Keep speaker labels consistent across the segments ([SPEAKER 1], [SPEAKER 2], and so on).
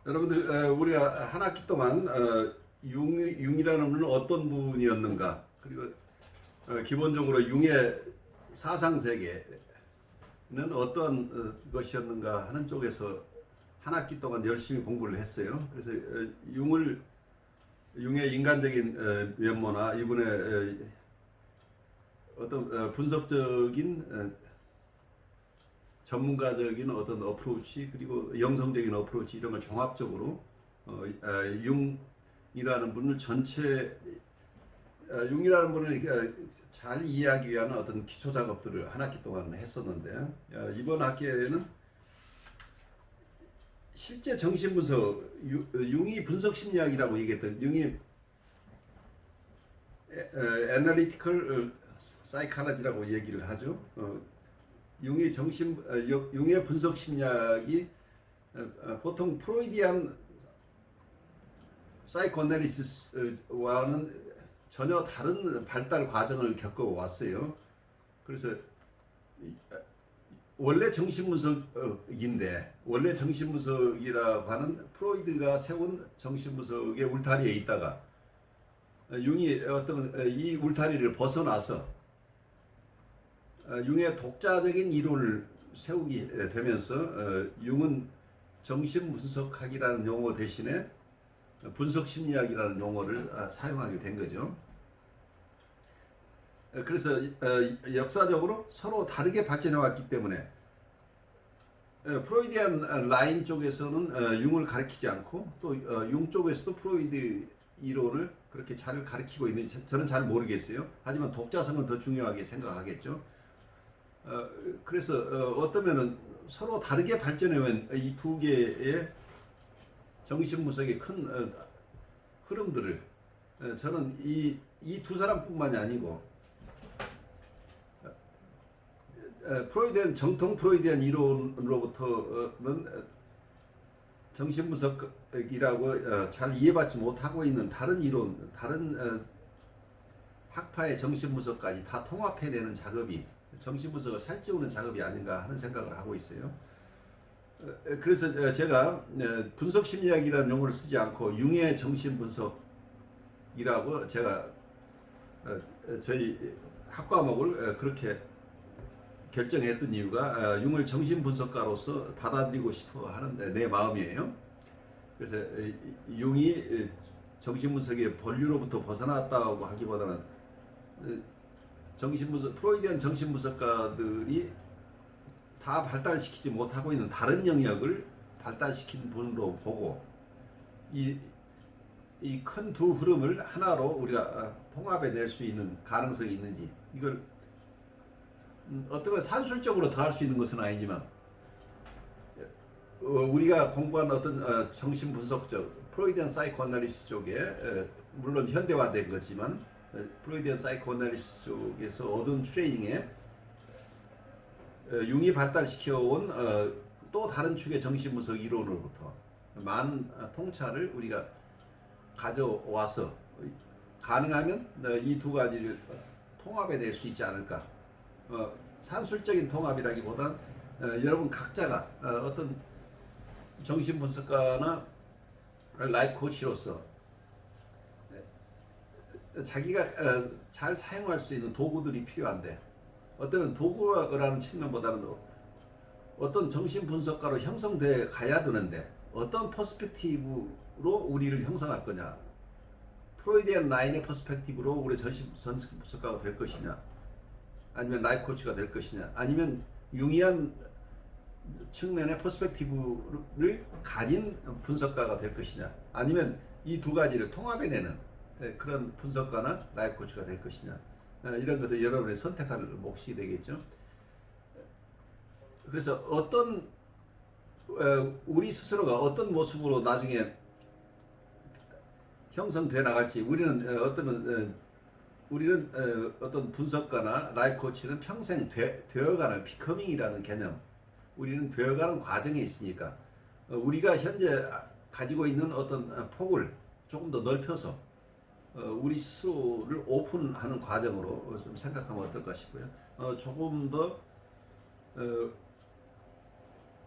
[SPEAKER 1] 여러분들 우리가 한 학기 동안 융이라는 분은 어떤 분이었는가, 그리고 기본적으로 융의 사상 세계는 어떤 것이었는가 하는 쪽에서 한 학기 동안 열심히 공부를 했어요. 그래서 융의 인간적인 면모나 이분의 어떤 분석적인 전문가적인 어떤 어프로치, 그리고 영성적인 어프로치, 이런 걸 종합적으로 융이라는 분을 융이라는 분을 잘 이해하기 위한 어떤 기초 작업들을 한 학기 동안 했었는데, 이번 학기에는 실제 정신분석, 융이 분석 심리학이라고 얘기했던 융이 애널리티컬 사이칼러지라고 얘기를 하죠. 융의 분석 심리학이 보통 프로이디안 사이코애널리시스와는 전혀 다른 발달 과정을 겪어왔어요. 그래서 원래 정신분석이라고 하는 프로이드가 세운 정신분석의 울타리에 있다가 융이 이 울타리를 벗어나서 융의 독자적인 이론을 세우게 되면서 융은 정신분석학이라는 용어 대신에 분석심리학이라는 용어를 사용하게 된 거죠. 그래서 역사적으로 서로 다르게 발전해 왔기 때문에 프로이디안 라인 쪽에서는 융을 가르치지 않고, 또 융 쪽에서도 프로이드 이론을 그렇게 잘 가르치고 있는지 저는 잘 모르겠어요. 하지만 독자성은 더 중요하게 생각하겠죠. 그래서 어떠면은 서로 다르게 발전해 온 이 두 개의 정신분석의 큰 흐름들을 저는 이 두 사람뿐만이 아니고 정통 프로이디안 이론으로부터는 정신분석이라고 잘 이해받지 못하고 있는 다른 이론, 다른 학파의 정신분석까지 다 통합해내는 작업이 정신분석을 살찌우는 작업이 아닌가 하는 생각을 하고 있어요. 그래서 제가 분석심리학이라는 용어를 쓰지 않고 융의 정신분석이라고 제가 저희 학과목을 그렇게 결정했던 이유가 융을 정신분석가로서 받아들이고 싶어 하는 내 마음이에요. 그래서 융이 정신분석의 본류로부터 벗어났다고 하기보다는 프로이디안 정신분석가들이 다 발달시키지 못하고 있는 다른 영역을 발달시킨 분으로 보고, 이 큰 두 흐름을 하나로 우리가 통합해 낼 수 있는 가능성이 있는지, 이걸 어떤 산술적으로 더 할 수 있는 것은 아니지만 우리가 공부한 어떤 정신분석적 프로이디안 사이코애널리시스 쪽에 물론 현대화된 거지만 프로이디안 사이코애널리시스 쪽에서 얻은 트레이닝에 융이 발달시켜온 또 다른 축의 정신분석 이론으로부터 많은 통찰을 우리가 가져와서 가능하면 이 두 가지를 통합해 낼 수 있지 않을까. 산술적인 통합이라기보단 여러분 각자가 어떤 정신분석가나 라이프 코치로서 자기가 잘 사용할 수 있는 도구들이 필요한데, 어떤 도구라는 측면보다는 어떤 정신분석가로 형성돼 가야 되는데 어떤 퍼스펙티브로 우리를 형성할 거냐, 프로이디안 라인의 퍼스펙티브로 우리 정신분석가가 될 것이냐, 아니면 라이프 코치가 될 것이냐, 아니면 융이안 측면의 퍼스펙티브를 가진 분석가가 될 것이냐, 아니면 이 두 가지를 통합해내는 그런 분석가나 라이프 코치가 될 것이냐, 이런 것들 여러분의 선택할 몫이 되겠죠. 그래서 우리 스스로가 어떤 모습으로 나중에 형성돼 나갈지, 우리는 어떤 분석가나 라이프 코치는 평생 되어가는 비커밍이라는 개념, 우리는 되어가는 과정에 있으니까 우리가 현재 가지고 있는 어떤 폭을 조금 더 넓혀서 우리 스스로를 오픈하는 과정으로 좀 생각하면 어떨까 싶고요. 조금 더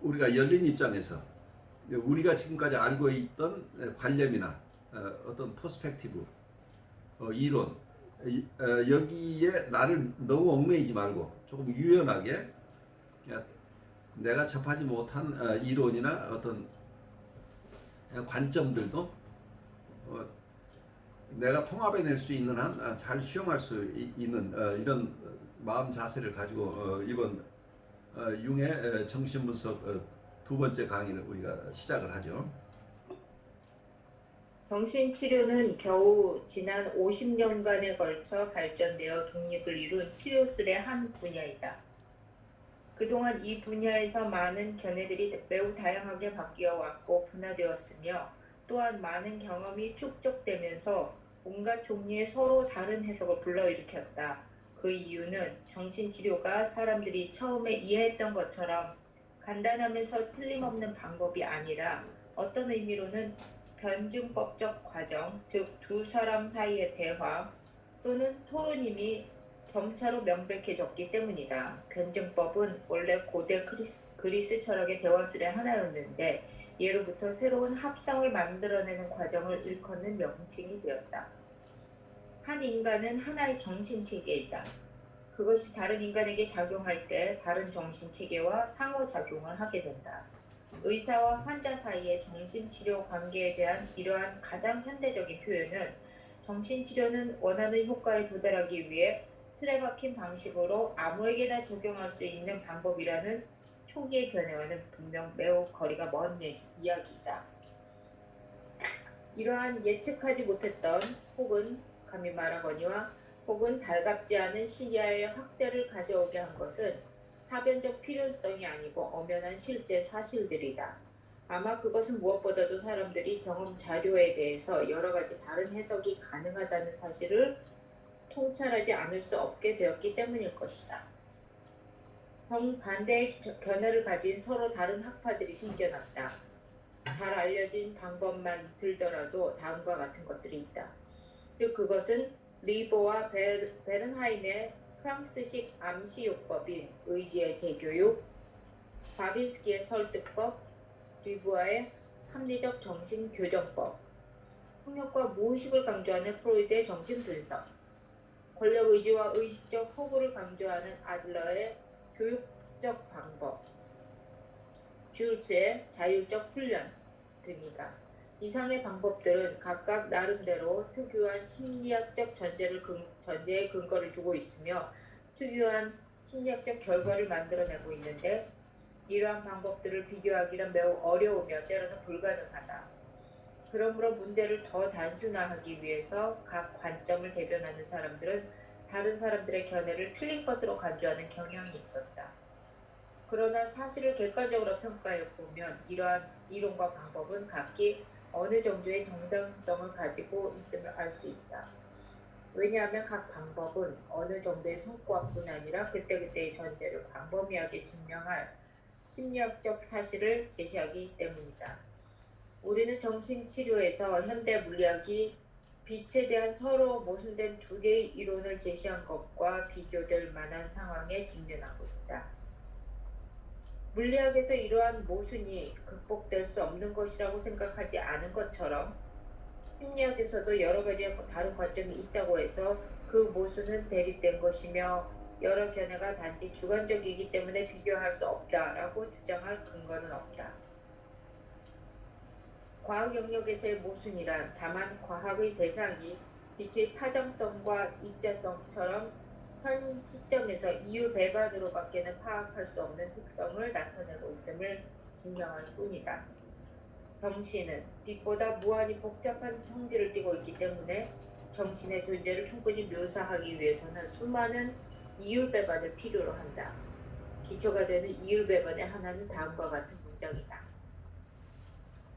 [SPEAKER 1] 우리가 열린 입장에서 우리가 지금까지 알고 있던 관념이나 어떤 퍼스펙티브, 이론, 여기에 나를 너무 얽매이지 말고 조금 유연하게 내가 접하지 못한 이론이나 어떤 관점들도 내가 통합해낼 수 있는 한 잘 수용할 수 있는 이런 마음 자세를 가지고 이번 융의 정신분석 두 번째 강의를 우리가 시작을 하죠.
[SPEAKER 2] 정신치료는 겨우 지난 50년간에 걸쳐 발전되어 독립을 이룬 치료술의 한 분야이다. 그동안 이 분야에서 많은 견해들이 매우 다양하게 바뀌어 왔고 분화되었으며 또한 많은 경험이 축적되면서 온갖 종류의 서로 다른 해석을 불러일으켰다. 그 이유는 정신치료가 사람들이 처음에 이해했던 것처럼 간단하면서 틀림없는 방법이 아니라 어떤 의미로는 변증법적 과정, 즉 두 사람 사이의 대화 또는 토론임이 점차로 명백해졌기 때문이다. 변증법은 원래 고대 그리스 철학의 대화술의 하나였는데 예로부터 새로운 합성을 만들어내는 과정을 일컫는 명칭이 되었다. 한 인간은 하나의 정신체계에 있다. 그것이 다른 인간에게 작용할 때 다른 정신체계와 상호작용을 하게 된다. 의사와 환자 사이의 정신치료 관계에 대한 이러한 가장 현대적인 표현은 정신치료는 원하는 효과에 도달하기 위해 틀에 박힌 방식으로 아무에게나 적용할 수 있는 방법이라는 초기의 견해와는 분명 매우 거리가 먼 이야기이다. 이러한 예측하지 못했던 혹은 감히 말하거니와 혹은 달갑지 않은 시야의 확대를 가져오게 한 것은 사변적 필요성이 아니고 엄연한 실제 사실들이다. 아마 그것은 무엇보다도 사람들이 경험 자료에 대해서 여러 가지 다른 해석이 가능하다는 사실을 통찰하지 않을 수 없게 되었기 때문일 것이다. 정반대의 견해를 가진 서로 다른 학파들이 생겨났다. 잘 알려진 방법만 들더라도 다음과 같은 것들이 있다. 즉 그것은 리보와 베른하임의 프랑스식 암시요법인 의지의 재교육, 바빈스키의 설득법, 리부아의 합리적 정신교정법, 폭력과 무의식을 강조하는 프로이드의 정신분석, 권력의지와 의식적 허구를 강조하는 아들러의 교육적 방법, 슐츠의 자율적 훈련 등이다. 이상의 방법들은 각각 나름대로 특유한 심리학적 전제에 근거를 두고 있으며 특유한 심리학적 결과를 만들어내고 있는데 이러한 방법들을 비교하기는 매우 어려우며 때로는 불가능하다. 그러므로 문제를 더 단순화하기 위해서 각 관점을 대변하는 사람들은 다른 사람들의 견해를 틀린 것으로 간주하는 경향이 있었다. 그러나 사실을 객관적으로 평가해 보면 이러한 이론과 방법은 각기 어느 정도의 정당성을 가지고 있음을 알 수 있다. 왜냐하면 각 방법은 어느 정도의 성과뿐 아니라 그때그때의 전제를 광범위하게 증명할 심리학적 사실을 제시하기 때문이다. 우리는 정신치료에서 현대 물리학이 빛에 대한 서로 모순된 두 개의 이론을 제시한 것과 비교될 만한 상황에 직면하고 있다. 물리학에서 이러한 모순이 극복될 수 없는 것이라고 생각하지 않은 것처럼 심리학에서도 여러 가지 다른 관점이 있다고 해서 그 모순은 대립된 것이며 여러 견해가 단지 주관적이기 때문에 비교할 수 없다라고 주장할 근거는 없다. 과학 영역에서의 모순이란 다만 과학의 대상이 빛의 파장성과 입자성처럼 현 시점에서 이유 배반으로밖에는 파악할 수 없는 특성을 나타내고 있음을 증명할 뿐이다. 정신은 빛보다 무한히 복잡한 성질을 띠고 있기 때문에 정신의 존재를 충분히 묘사하기 위해서는 수많은 이율 배반을 필요로 한다. 기초가 되는 이율 배반의 하나는 다음과 같은 문장이다.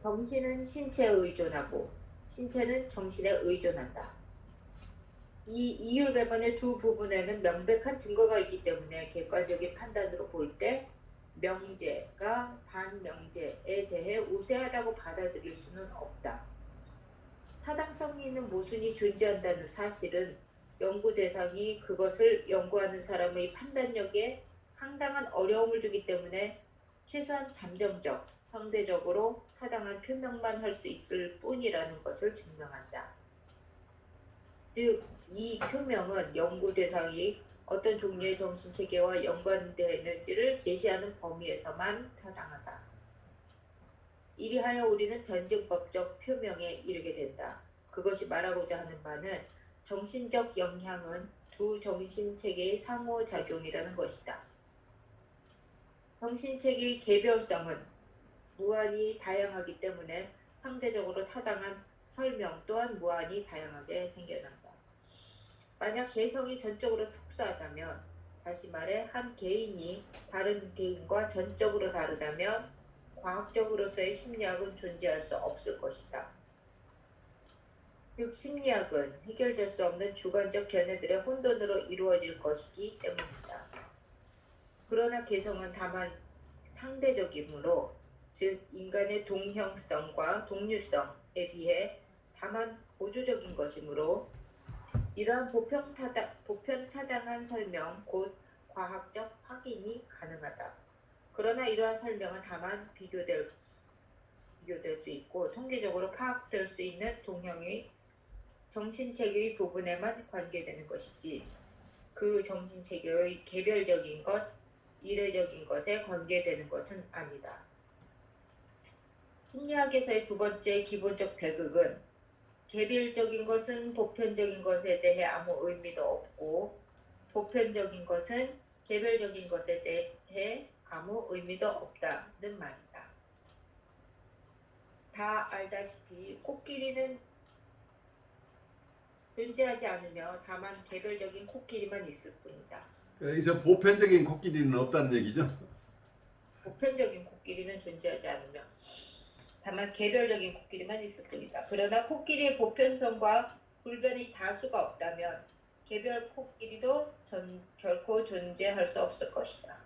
[SPEAKER 2] 정신은 신체에 의존하고 신체는 정신에 의존한다. 이 이율 배반의 두 부분에는 명백한 증거가 있기 때문에 객관적인 판단으로 볼 때 명제가 반명제에 대해 우세하다고 받아들일 수는 없다. 타당성이 있는 모순이 존재한다는 사실은 연구 대상이 그것을 연구하는 사람의 판단력에 상당한 어려움을 주기 때문에 최소한 잠정적, 상대적으로 타당한 표명만 할 수 있을 뿐이라는 것을 증명한다. 즉, 이 표명은 연구 대상이 어떤 종류의 정신체계와 연관되는지를 제시하는 범위에서만 타당하다. 이리하여 우리는 변증법적 표명에 이르게 된다. 그것이 말하고자 하는 바는 정신적 영향은 두 정신체계의 상호작용이라는 것이다. 정신체계의 개별성은 무한히 다양하기 때문에 상대적으로 타당한 설명 또한 무한히 다양하게 생겨난다. 만약 개성이 전적으로 특수하다면, 다시 말해 한 개인이 다른 개인과 전적으로 다르다면 과학적으로서의 심리학은 존재할 수 없을 것이다. 즉 심리학은 해결될 수 없는 주관적 견해들의 혼돈으로 이루어질 것이기 때문이다. 그러나 개성은 다만 상대적이므로, 즉 인간의 동형성과 동류성에 비해 다만 보조적인 것이므로 이러한 보편타당한 설명, 곧 과학적 확인이 가능하다. 그러나 이러한 설명은 다만 비교될 수 있고 통계적으로 파악될 수 있는 동형의 정신체계의 부분에만 관계되는 것이지 그 정신체계의 개별적인 것, 이례적인 것에 관계되는 것은 아니다. 심리학에서의 두 번째 기본적 대극은 개별적인 것은 보편적인 것에 대해 아무 의미도 없고 보편적인 것은 개별적인 것에 대해 아무 의미도 없다는 말이다. 다 알다시피 코끼리는 존재하지 않으며 다만 개별적인 코끼리만 있을 뿐이다.
[SPEAKER 1] 여기서 보편적인 코끼리는 없다는 얘기죠.
[SPEAKER 2] 보편적인 코끼리는 존재하지 않으며 다만 개별적인 코끼리만 있을 뿐이다. 그러나 코끼리의 보편성과 불변의 다수가 없다면 개별 코끼리도 결코 존재할 수 없을 것이다.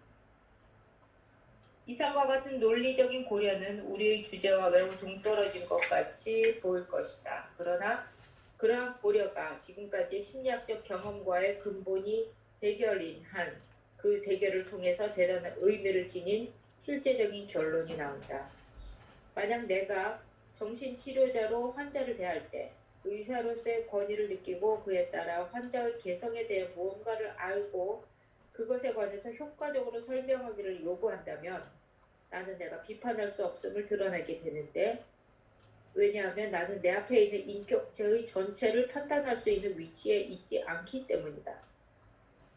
[SPEAKER 2] 이상과 같은 논리적인 고려는 우리의 주제와 매우 동떨어진 것 같이 보일 것이다. 그러나 그러한 고려가 지금까지의 심리학적 경험과의 근본이 대결인 한 그 대결을 통해서 대단한 의미를 지닌 실제적인 결론이 나온다. 만약 내가 정신치료자로 환자를 대할 때 의사로서의 권위를 느끼고 그에 따라 환자의 개성에 대해 무언가를 알고 그것에 관해서 효과적으로 설명하기를 요구한다면 나는 내가 비판할 수 없음을 드러내게 되는데, 왜냐하면 나는 내 앞에 있는 인격체의 전체를 판단할 수 있는 위치에 있지 않기 때문이다.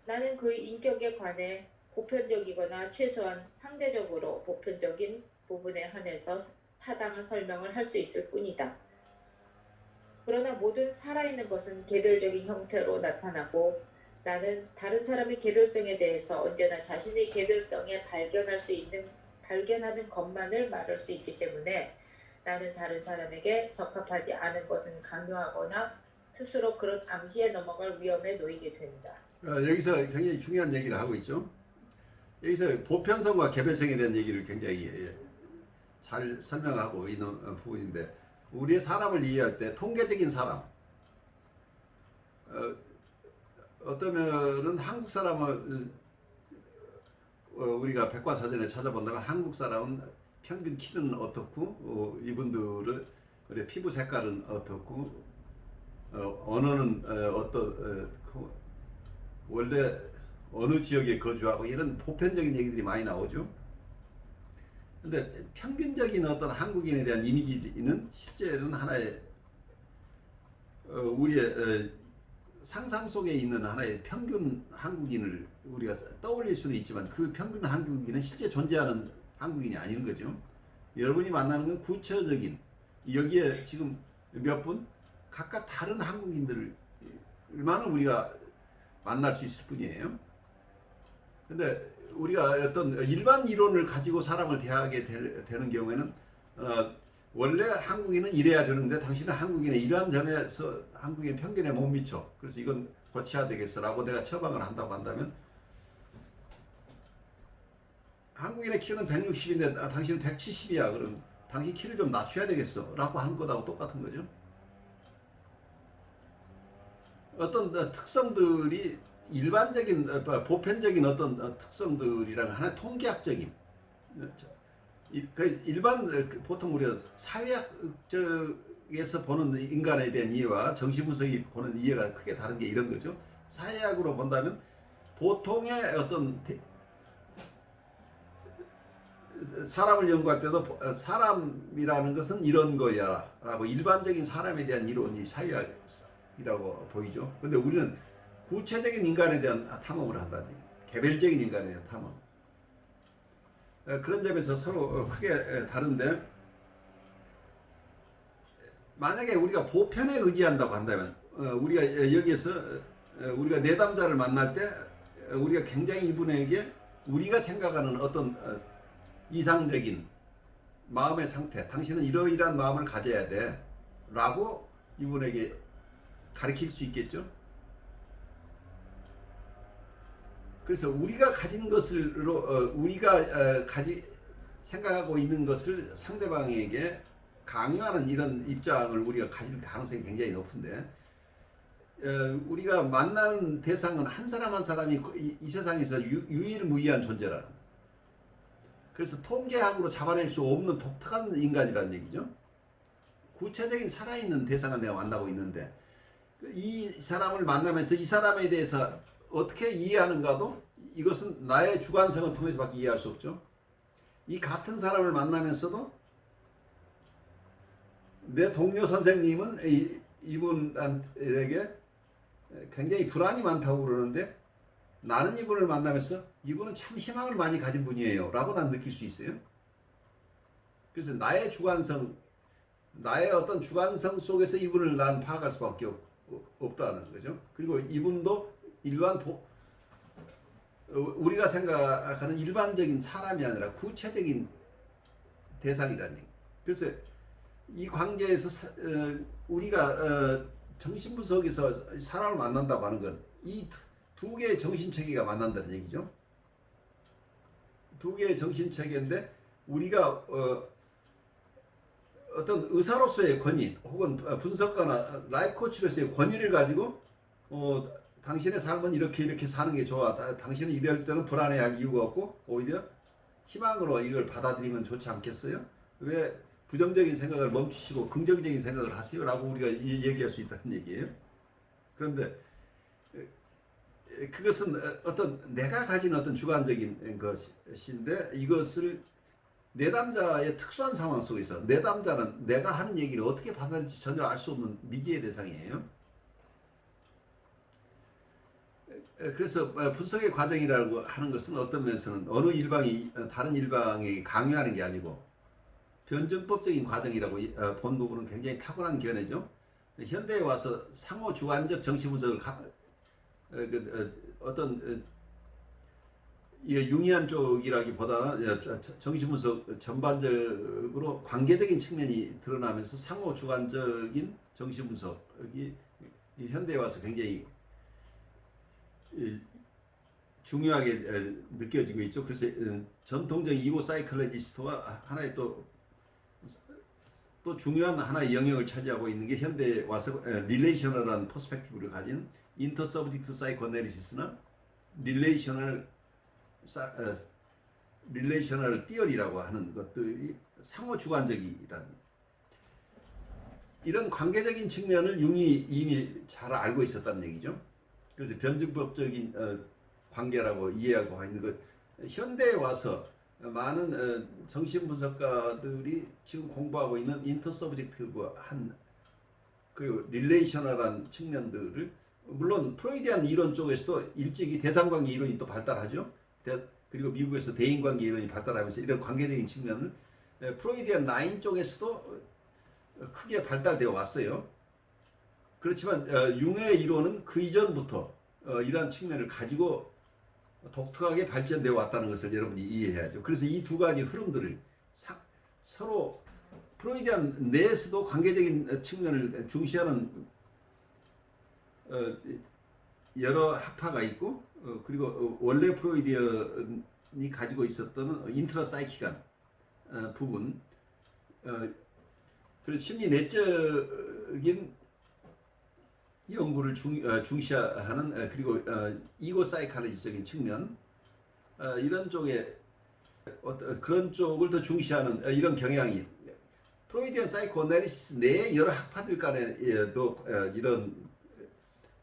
[SPEAKER 2] 나는 그의 인격에 관해 보편적이거나 최소한 상대적으로 보편적인 부분에 한해서 타당한 설명을 할 수 있을 뿐이다. 그러나 모든 살아있는 것은 개별적인 형태로 나타나고 나는 다른 사람의 개별성에 대해서 언제나 자신의 개별성에 발견하는 것만을 말할 수 있기 때문에 나는 다른 사람에게 적합하지 않은 것은 강요하거나 스스로 그런 암시에 넘어갈 위험에 놓이게 된다.
[SPEAKER 1] 여기서 굉장히 중요한 얘기를 하고 있죠. 여기서 보편성과 개별성에 대한 얘기를 굉장히 잘 설명하고 있는 부분인데, 우리의 사람을 이해할 때 통계적인 사람, 어떠면은 한국 사람을 우리가 백과사전에 찾아본다면 한국 사람은 평균 키는 어떻고 이분들의 피부 색깔은 어떻고 언어는 원래 어느 지역에 거주하고 이런 보편적인 얘기들이 많이 나오죠. 근데 평균적인 어떤 한국인에 대한 이미지는 실제는 하나의 우리의 상상 속에 있는 하나의 평균 한국인을 우리가 떠올릴 수는 있지만 그 평균 한국인은 실제 존재하는 한국인이 아닌 거죠. 여러분이 만나는 건 구체적인, 여기에 지금 몇 분 각각 다른 한국인들만 우리가 만날 수 있을 뿐이에요. 근데 우리가 어떤 일반 이론을 가지고 사람을 대하게 되는 경우에는 원래 한국인은 이래야 되는데 당신은 한국인의 이러한 점에서 한국인 편견에 못 미쳐. 그래서 이건 고쳐야 되겠어라고 내가 처방을 한다고 한다면, 한국인의 키는 160인데 당신은 170이야. 그럼 당신 키를 좀 낮춰야 되겠어 라고 하는 것하고 똑같은 거죠. 어떤 특성들이 일반적인 보편적인 어떤 특성들이랑 하나의 통계학적인 일반 보통 우리가 사회학 쪽에서 보는 인간에 대한 이해와 정신분석이 보는 이해가 크게 다른 게 이런 거죠. 사회학으로 본다면 보통의 어떤 사람을 연구할 때도 사람이라는 것은 이런 거야 라고 일반적인 사람에 대한 이론이 사회학이라고 보이죠. 근데 우리는 구체적인 인간에 대한 탐험을 한다는 얘기예요. 개별적인 인간에 대한 탐험. 그런 점에서 서로 크게 다른데, 만약에 우리가 보편에 의지한다고 한다면 우리가 여기에서 우리가 내담자를 만날 때 우리가 굉장히 이분에게 우리가 생각하는 어떤 이상적인 마음의 상태, 당신은 이러이러한 마음을 가져야 돼 라고 이분에게 가르칠 수 있겠죠. 그래서 우리가 가진 것으로 우리가 생각하고 있는 것을 상대방에게 강요하는 이런 입장을 우리가 가질 가능성이 굉장히 높은데, 우리가 만나는 대상은 한 사람 한 사람이 이 세상에서 유일무이한 존재라는, 그래서 통계학으로 잡아낼 수 없는 독특한 인간이라는 얘기죠. 구체적인 살아있는 대상을 내가 만나고 있는데, 이 사람을 만나면서 이 사람에 대해서 어떻게 이해하는가도 이것은 나의 주관성을 통해서밖에 이해할 수 없죠. 이 같은 사람을 만나면서도 내 동료 선생님은 이분에게 굉장히 불안이 많다고 그러는데, 나는 이분을 만나면서 이분은 참 희망을 많이 가진 분이에요 라고 난 느낄 수 있어요. 그래서 나의 주관성, 나의 어떤 주관성 속에서 이분을 난 파악할 수밖에 없다는 거죠. 그리고 이분도 우리가 생각하는 일반적인 사람이 아니라 구체적인 대상이라는 얘기. 그래서 이 관계에서 우리가 정신분석에서 사람을 만난다고 하는 건 이 두 개의 정신체계가 만난다는 얘기죠. 두 개의 정신체계인데 우리가 어떤 의사로서의 권위 혹은 분석가나 라이프 코치로서의 권위를 가지고 당신의 삶은 이렇게 사는 게 좋아. 당신은 이럴 때는 불안해할 이유가 없고 오히려 희망으로 이걸 받아들이면 좋지 않겠어요? 왜 부정적인 생각을 멈추시고 긍정적인 생각을 하세요? 라고 우리가 얘기할 수 있다는 얘기예요. 그런데 그것은 어떤 내가 가진 어떤 주관적인 것인데, 이것을 내담자의 특수한 상황 속에서 내담자는 내가 하는 얘기를 어떻게 받아들일지 전혀 알 수 없는 미지의 대상이에요. 그래서 분석의 과정이라고 하는 것은 어떤 면에서는 어느 일방이 다른 일방에게 강요하는 게 아니고 변증법적인 과정이라고 본 부분은 굉장히 탁월한 견해죠. 현대에 와서 상호 주관적 정치분석을 어떤 융이한 쪽이라기보다는 정신분석 전반적으로 관계적인 측면이 드러나면서 상호 주관적인 정신분석이 현대에 와서 굉장히 중요하게 느껴지고 있죠. 그래서 전통적 이고 사이클로지스트와 하나의 또 중요한 하나의 영역을 차지하고 있는 게 현대에 와서 릴레이셔널한 퍼스펙티브를 가진 인터서브젝트 사이코애널리시스나 릴레이셔널 띠어리라고 하는 것들이 상호 주관적이라는, 이런 관계적인 측면을 융이 이미 잘 알고 있었다는 얘기죠. 그래서 변증법적인 관계라고 이해하고 있는 것, 현대에 와서 많은 정신분석가들이 지금 공부하고 있는 인터서브젝티브한 그리고 릴레이셔널한 측면들을, 물론 프로이디안 이론 쪽에서도 일찍이 대상관계 이론이 또 발달하죠. 그리고 미국에서 대인관계 이론이 발달하면서 이런 관계적인 측면을 프로이디안 라인 쪽에서도 크게 발달되어 왔어요. 그렇지만 융의 이론은 그 이전부터 이러한 측면을 가지고 독특하게 발전되어 왔다는 것을 여러분이 이해해야죠. 그래서 이 두 가지 흐름들을 서로 프로이디안 내에서도 관계적인 측면을 중시하는 여러 학파가 있고, 그리고 원래 프로이디언이 가지고 있었던 인트라사이키간 부분, 그래서 심리 내적인 연구를 중시하는, 그리고 이고 사이칼리지적인 측면, 이런 쪽에 그런 쪽을 더 중시하는 이런 경향이 프로이디안 사이코애널리시스 내 여러 학파들 간에도 이런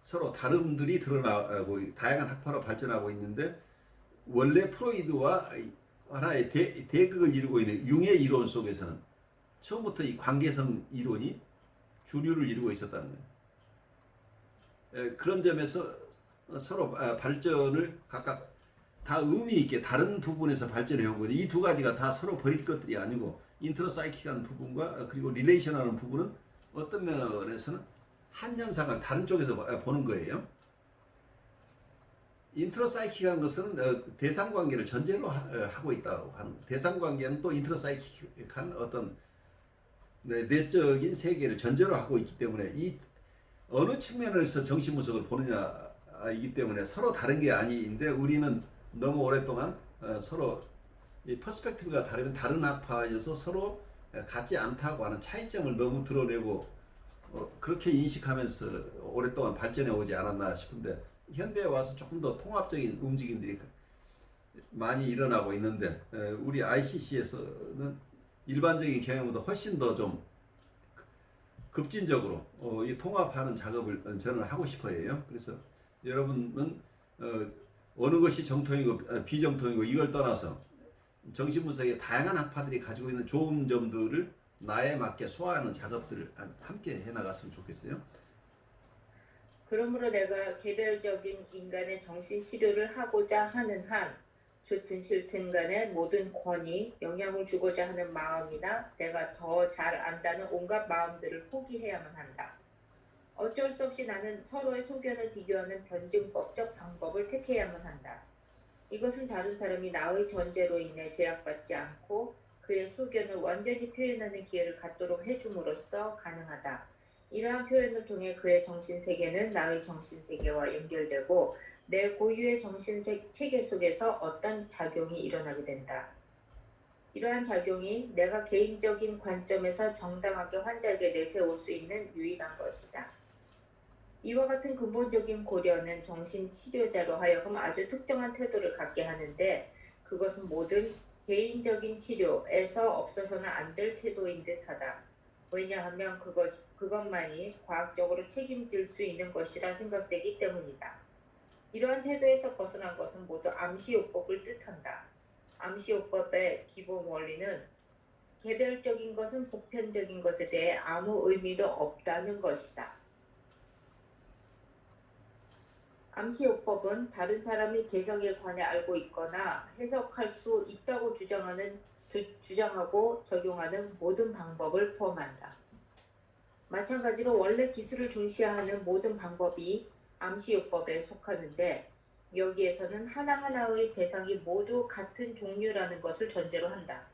[SPEAKER 1] 서로 다름들이 드러나고 다양한 학파로 발전하고 있는데 원래 프로이드와 하나의 대극을 이루고 있는 융의 이론 속에서는 처음부터 이 관계성 이론이 주류를 이루고 있었다는 거예요. 그런 점에서 서로 발전을 각각 다 의미 있게 다른 부분에서 발전해 온 거죠. 이 두 가지가 다 서로 버릴 것들이 아니고 인트로사이킥한 부분과 그리고 릴레이션하는 부분은 어떤 면에서는 한 현상을 다른 쪽에서 보는 거예요. 인트로사이킥한 것은 대상 관계를 전제로 하고 있다고 하는 대상 관계는 또 인트로사이킥한 어떤 내적인 세계를 전제로 하고 있기 때문에 이 어느 측면에서 정신 분석을 보느냐이기 때문에 서로 다른 게 아닌데 우리는 너무 오랫동안 서로 이 퍼스펙티브가 다르면 다른 학파에서 서로 같지 않다고 하는 차이점을 너무 드러내고 그렇게 인식하면서 오랫동안 발전해 오지 않았나 싶은데 현대에 와서 조금 더 통합적인 움직임들이 많이 일어나고 있는데 우리 ICC에서는 일반적인 경향보다 훨씬 더 좀 급진적으로 이 통합하는 작업을 저는 하고 싶어 해요. 그래서 여러분은 어느 것이 정통이고 비정통이고 이걸 떠나서 정신분석의 다양한 학파들이 가지고 있는 좋은 점들을 나에 맞게 소화하는 작업들을 함께 해나갔으면 좋겠어요.
[SPEAKER 2] 그러므로 내가 개별적인 인간의 정신치료를 하고자 하는 한 좋든 싫든 간에 모든 권위, 영향을 주고자 하는 마음이나 내가 더 잘 안다는 온갖 마음들을 포기해야만 한다. 어쩔 수 없이 나는 서로의 소견을 비교하는 변증법적 방법을 택해야만 한다. 이것은 다른 사람이 나의 존재로 인해 제약받지 않고 그의 소견을 완전히 표현하는 기회를 갖도록 해줌으로써 가능하다. 이러한 표현을 통해 그의 정신세계는 나의 정신세계와 연결되고 내 고유의 정신체계 속에서 어떤 작용이 일어나게 된다. 이러한 작용이 내가 개인적인 관점에서 정당하게 환자에게 내세울 수 있는 유일한 것이다. 이와 같은 근본적인 고려는 정신치료자로 하여금 아주 특정한 태도를 갖게 하는데 그것은 모든 개인적인 치료에서 없어서는 안 될 태도인 듯하다. 왜냐하면 그것만이 과학적으로 책임질 수 있는 것이라 생각되기 때문이다. 이러한 태도에서 벗어난 것은 모두 암시요법을 뜻한다. 암시요법의 기본 원리는 개별적인 것은 보편적인 것에 대해 아무 의미도 없다는 것이다. 암시요법은 다른 사람이 개성에 관해 알고 있거나 해석할 수 있다고 주장하고 적용하는 모든 방법을 포함한다. 마찬가지로 원래 기술을 중시하는 모든 방법이 암시요법에 속하는데 여기에서는 하나하나의 대상이 모두 같은 종류라는 것을 전제로 한다.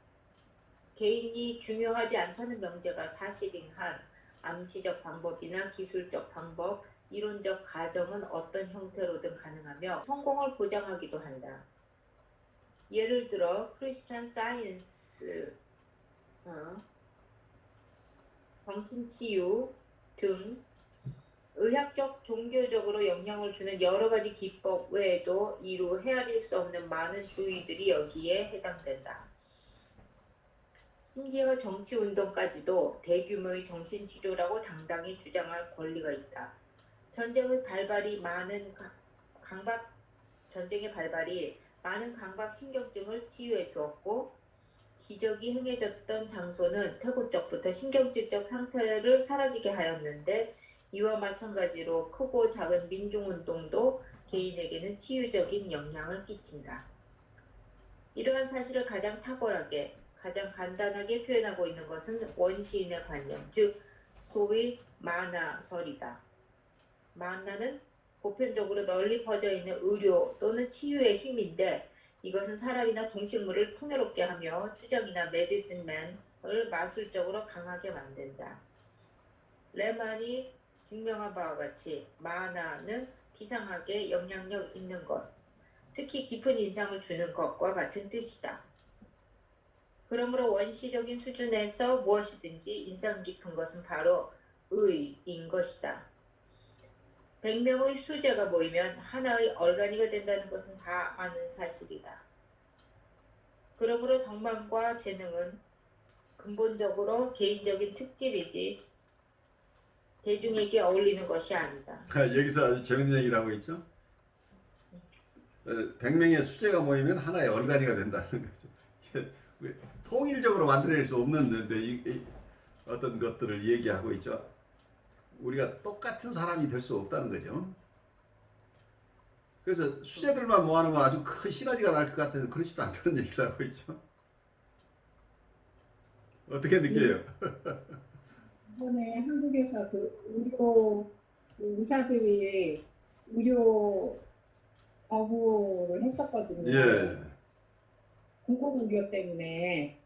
[SPEAKER 2] 개인이 중요하지 않다는 명제가 사실인 한 암시적 방법이나 기술적 방법, 이론적 가정은 어떤 형태로든 가능하며 성공을 보장하기도 한다. 예를 들어 크리스천 사이언스, 정신치유 등 의학적, 종교적으로 영향을 주는 여러 가지 기법 외에도 이루 헤아릴 수 없는 많은 주의들이 여기에 해당된다. 심지어 정치운동까지도 대규모의 정신치료라고 당당히 주장할 권리가 있다. 전쟁의 발발이 많은 강박 신경증을 치유해 주었고 기적이 행해졌던 장소는 태고적부터 신경질적 상태를 사라지게 하였는데 이와 마찬가지로 크고 작은 민중운동도 개인에게는 치유적인 영향을 끼친다. 이러한 사실을 가장 탁월하게, 가장 간단하게 표현하고 있는 것은 원시인의 관념, 즉 소위 만화설이다. 만화는 보편적으로 널리 퍼져 있는 의료 또는 치유의 힘인데 이것은 사람이나 동식물을 풍요롭게 하며 추정이나 메디슨맨을 마술적으로 강하게 만든다. 레만이 증명한 바와 같이 만화는 비상하게 영향력 있는 것, 특히 깊은 인상을 주는 것과 같은 뜻이다. 그러므로 원시적인 수준에서 무엇이든지 인상 깊은 것은 바로 의인 것이다. 100명의 수제가 모이면 하나의 얼간이가 된다는 것은 다 아는 사실이다. 그러므로 덕망과 재능은 근본적으로 개인적인 특질이지 대중에게 어울리는 것이 아니다.
[SPEAKER 1] 여기서 아주 재밌는 얘기를 하고 있죠. 100명의 수재가 모이면 하나의 얼간이가 된다는 거죠. 통일적으로 만들어낼 수 없는데 어떤 것들을 얘기하고 있죠. 우리가 똑같은 사람이 될 수 없다는 거죠. 그래서 수재들만 모아놓으면 아주 큰 시너지가 날 것 같아서 그렇지도 않다는 얘기를 하고 있죠. 어떻게 느껴요?
[SPEAKER 3] 이번에 한국에서 의료 의사들이 의료 거부를 했었거든요.
[SPEAKER 1] 예.
[SPEAKER 3] 공공의료 때문에.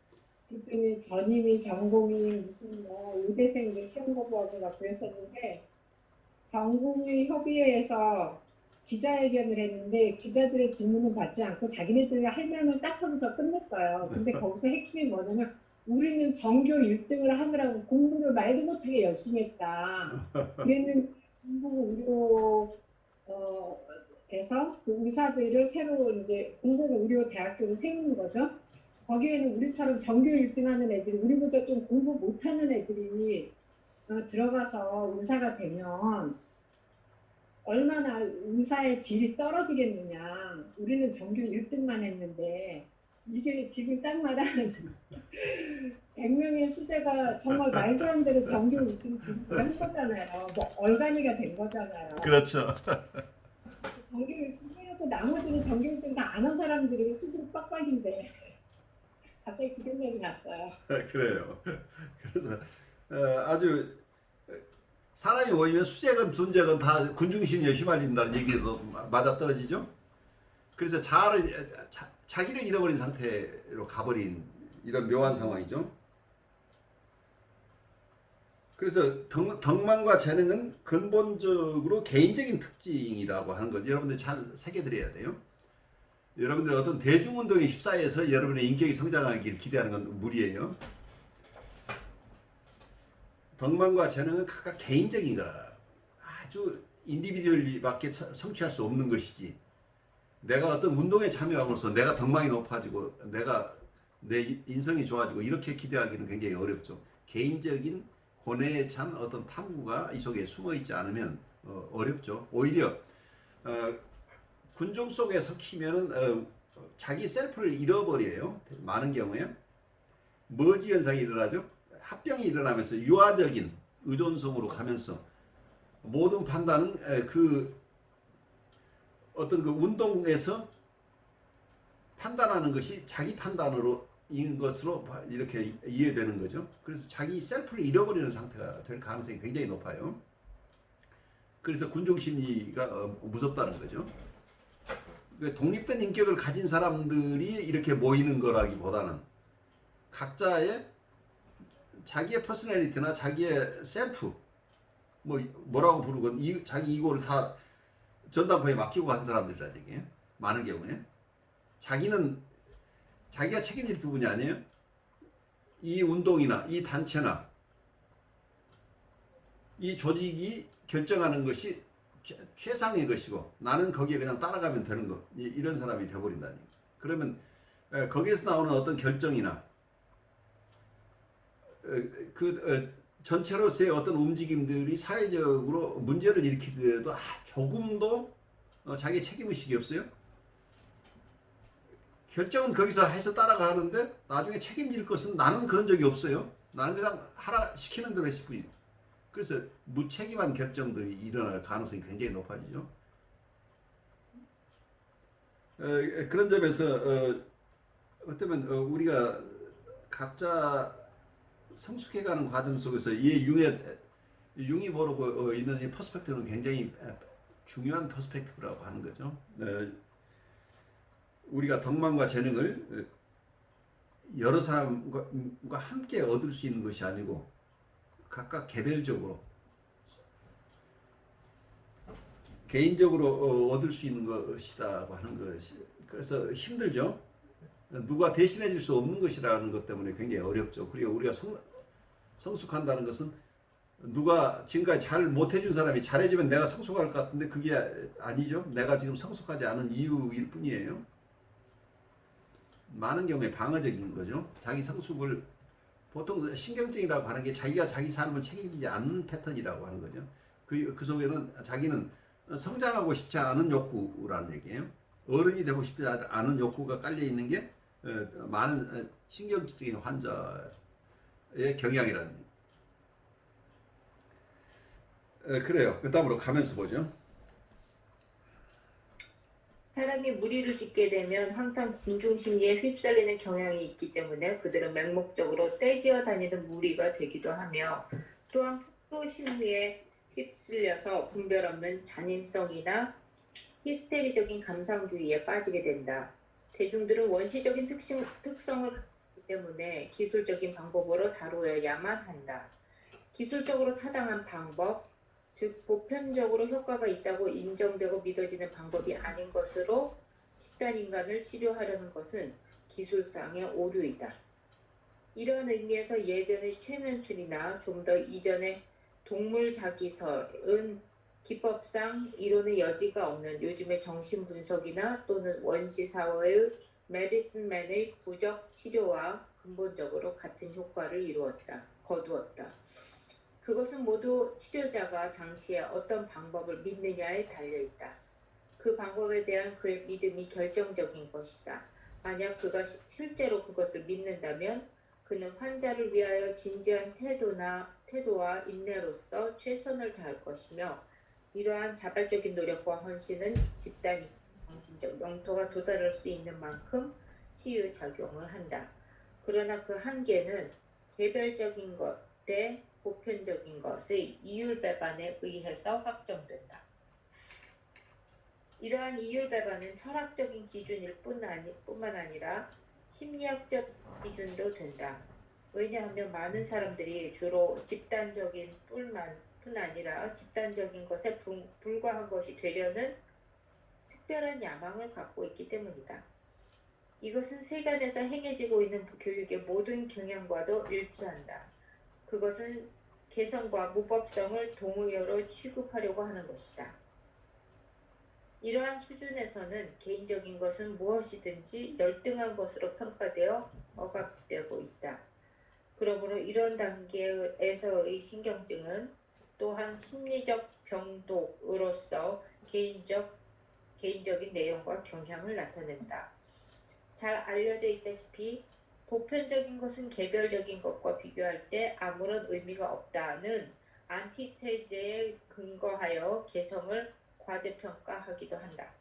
[SPEAKER 3] 그랬더니 전임이 전공이 무슨 뭐 의대생들 시험 거부하고 막 그랬었는데 전공의 협의회에서 기자회견을 했는데 기자들의 질문을 받지 않고 자기네들이 할 말만 딱 하면서 끝냈어요. 근데 거기서 핵심이 뭐냐면 우리는 전교 1등을 하느라고 공부를 말도 못하게 열심히 했다. 그랬는데 공공의료에서 그 의사들을 새로 이제 공공의료대학교를 세우는 거죠. 거기에는 우리처럼 전교 1등 하는 애들이 우리보다 좀 공부 못하는 애들이 들어가서 의사가 되면 얼마나 의사의 질이 떨어지겠느냐. 우리는 전교 1등만 했는데 이게 지금 딱 말하는 100명의 수재가 정말 말도 안 되는 전교 1등 기록을 한 거잖아요. 뭐 얼간이가 된 거잖아요.
[SPEAKER 1] 그렇죠.
[SPEAKER 3] 전교 1등 해놓고 나머지는 전교 1등 다 안 한 사람들이 수준 빡빡인데 갑자기 그 생각이 났어요.
[SPEAKER 1] 그래요. 그래서 아주 사람이 모이면 수재건 존재건 다 군중심리에 휘말린다는 얘기도 맞아떨어지죠. 그래서 자기를 잃어버린 상태로 가버린 이런 묘한 상황이죠. 그래서 덕망과 재능은 근본적으로 개인적인 특징이라고 하는 것 여러분들 잘 새겨드려야 돼요. 여러분들 어떤 대중운동에 휩싸여서 여러분의 인격이 성장하기를 기대하는 건 무리예요. 덕망과 재능은 각각 개인적인 거라 아주 인디비듀얼리밖에 성취할 수 없는 것이지 내가 어떤 운동에 참여함으로써 내가 덕망이 높아지고 내가 내 인성이 좋아지고 이렇게 기대하기는 굉장히 어렵죠. 개인적인 고뇌에 찬 어떤 탐구가 이 속에 숨어 있지 않으면 어렵죠. 오히려 군중 속에 섞이면은 자기 셀프를 잃어버려요. 많은 경우에 머지 현상이 일어나죠. 합병이 일어나면서 유아적인 의존성으로 가면서 모든 판단은 그 어떤 그 운동에서 판단하는 것이 자기 판단으로 인 것으로 이렇게 이해되는 거죠. 그래서 자기 셀프를 잃어버리는 상태가 될 가능성이 굉장히 높아요. 그래서 군중 심리가 무섭다는 거죠. 독립된 인격을 가진 사람들이 이렇게 모이는 거라기보다는 각자의 자기의 퍼스널리티나 자기의 셀프 뭐라고 부르건 자기 이고를 다 전당포에 맡기고 한 사람들이라는 얘기예요. 많은 경우에 자기는 자기가 책임질 부분이 아니에요. 이 운동이나 이 단체나 이 조직이 결정하는 것이 최상의 것이고 나는 거기에 그냥 따라가면 되는 거 이런 사람이 되어버린다니. 그러면 거기에서 나오는 어떤 결정이나 전체로서의 어떤 움직임들이 사회적으로 문제를 일으키더라도 조금도 자기 책임의식이 없어요. 결정은 거기서 해서 따라가는데 나중에 책임질 것은 나는 그런 적이 없어요. 나는 그냥 하라 시키는 대로 했을 뿐이에요. 그래서 무책임한 결정들이 일어날 가능성이 굉장히 높아지죠. 그런 점에서 어쩌면 우리가 각자 성숙해가는 과정 속에서 이 융이 모르고 있는 이 퍼스펙티브는 굉장히 중요한 퍼스펙티브라고 하는 거죠. 우리가 덕망과 재능을 여러 사람과 함께 얻을 수 있는 것이 아니고 각각 개별적으로 개인적으로 얻을 수 있는 것이다고 하는 것이 그래서 힘들죠. 누가 대신해 줄 수 없는 것이라는 것 때문에 굉장히 어렵죠. 그리고 우리가 성숙한다는 것은 누가 지금까지 잘 못해준 사람이 잘해주면 내가 성숙할 것 같은데 그게 아니죠. 내가 지금 성숙하지 않은 이유일 뿐이에요. 많은 경우에 방어적인 거죠. 자기 성숙을 보통 신경증이라고 하는 게 자기가 자기 삶을 책임지지 않는 패턴이라고 하는 거죠. 그 속에는 자기는 성장하고 싶지 않은 욕구라는 얘기예요. 어른이 되고 싶지 않은 욕구가 깔려 있는 게 많은 신경증 환자의 경향이라는 얘기예요. 그래요. 그 다음으로 가면서 보죠.
[SPEAKER 2] 사람이 무리를 짓게 되면 항상 군중심리에 휩쓸리는 경향이 있기 때문에 그들은 맹목적으로 떼지어 다니는 무리가 되기도 하며 또한 폭도심리에 휩쓸려서 분별 없는 잔인성이나 히스테리적인 감상주의에 빠지게 된다. 대중들은 원시적인 특성을 갖기 때문에 기술적인 방법으로 다루어야만 한다. 기술적으로 타당한 방법, 즉 보편적으로 효과가 있다고 인정되고 믿어지는 방법이 아닌 것으로 집단 인간을 치료하려는 것은 기술상의 오류이다. 이런 의미에서 예전의 최면술이나 좀 더 이전의 동물자기설은 기법상 이론의 여지가 없는 요즘의 정신분석이나 또는 원시사회의 메디슨맨의 부적 치료와 근본적으로 같은 효과를 거두었다. 그것은 모두 치료자가 당시에 어떤 방법을 믿느냐에 달려있다. 그 방법에 대한 그의 믿음이 결정적인 것이다. 만약 그가 실제로 그것을 믿는다면 그는 환자를 위하여 진지한 태도와 인내로서 최선을 다할 것이며 이러한 자발적인 노력과 헌신은 집단이 정신적 영토가 도달할 수 있는 만큼 치유작용을 한다. 그러나 그 한계는 개별적인 것 대 보편적인 것의 이율배반에 의해서 확정된다. 이러한 이율배반은 철학적인 기준일 뿐만 아니라 심리학적 기준도 된다. 왜냐하면 많은 사람들이 주로 집단적인 뿐 아니라 집단적인 것에 불과한 것이 되려는 특별한 야망을 갖고 있기 때문이다. 이것은 세간에서 행해지고 있는 교육의 모든 경향과도 일치한다. 그것은 개성과 무법성을 동의어로 취급하려고 하는 것이다. 이러한 수준에서는 개인적인 것은 무엇이든지 열등한 것으로 평가되어 억압되고 있다. 그러므로 이런 단계에서의 신경증은 또한 심리적 병독으로서 개인적인 내용과 경향을 나타낸다. 잘 알려져 있다시피 보편적인 것은 개별적인 것과 비교할 때 아무런 의미가 없다는 안티테제에 근거하여 개성을 과대평가하기도 한다.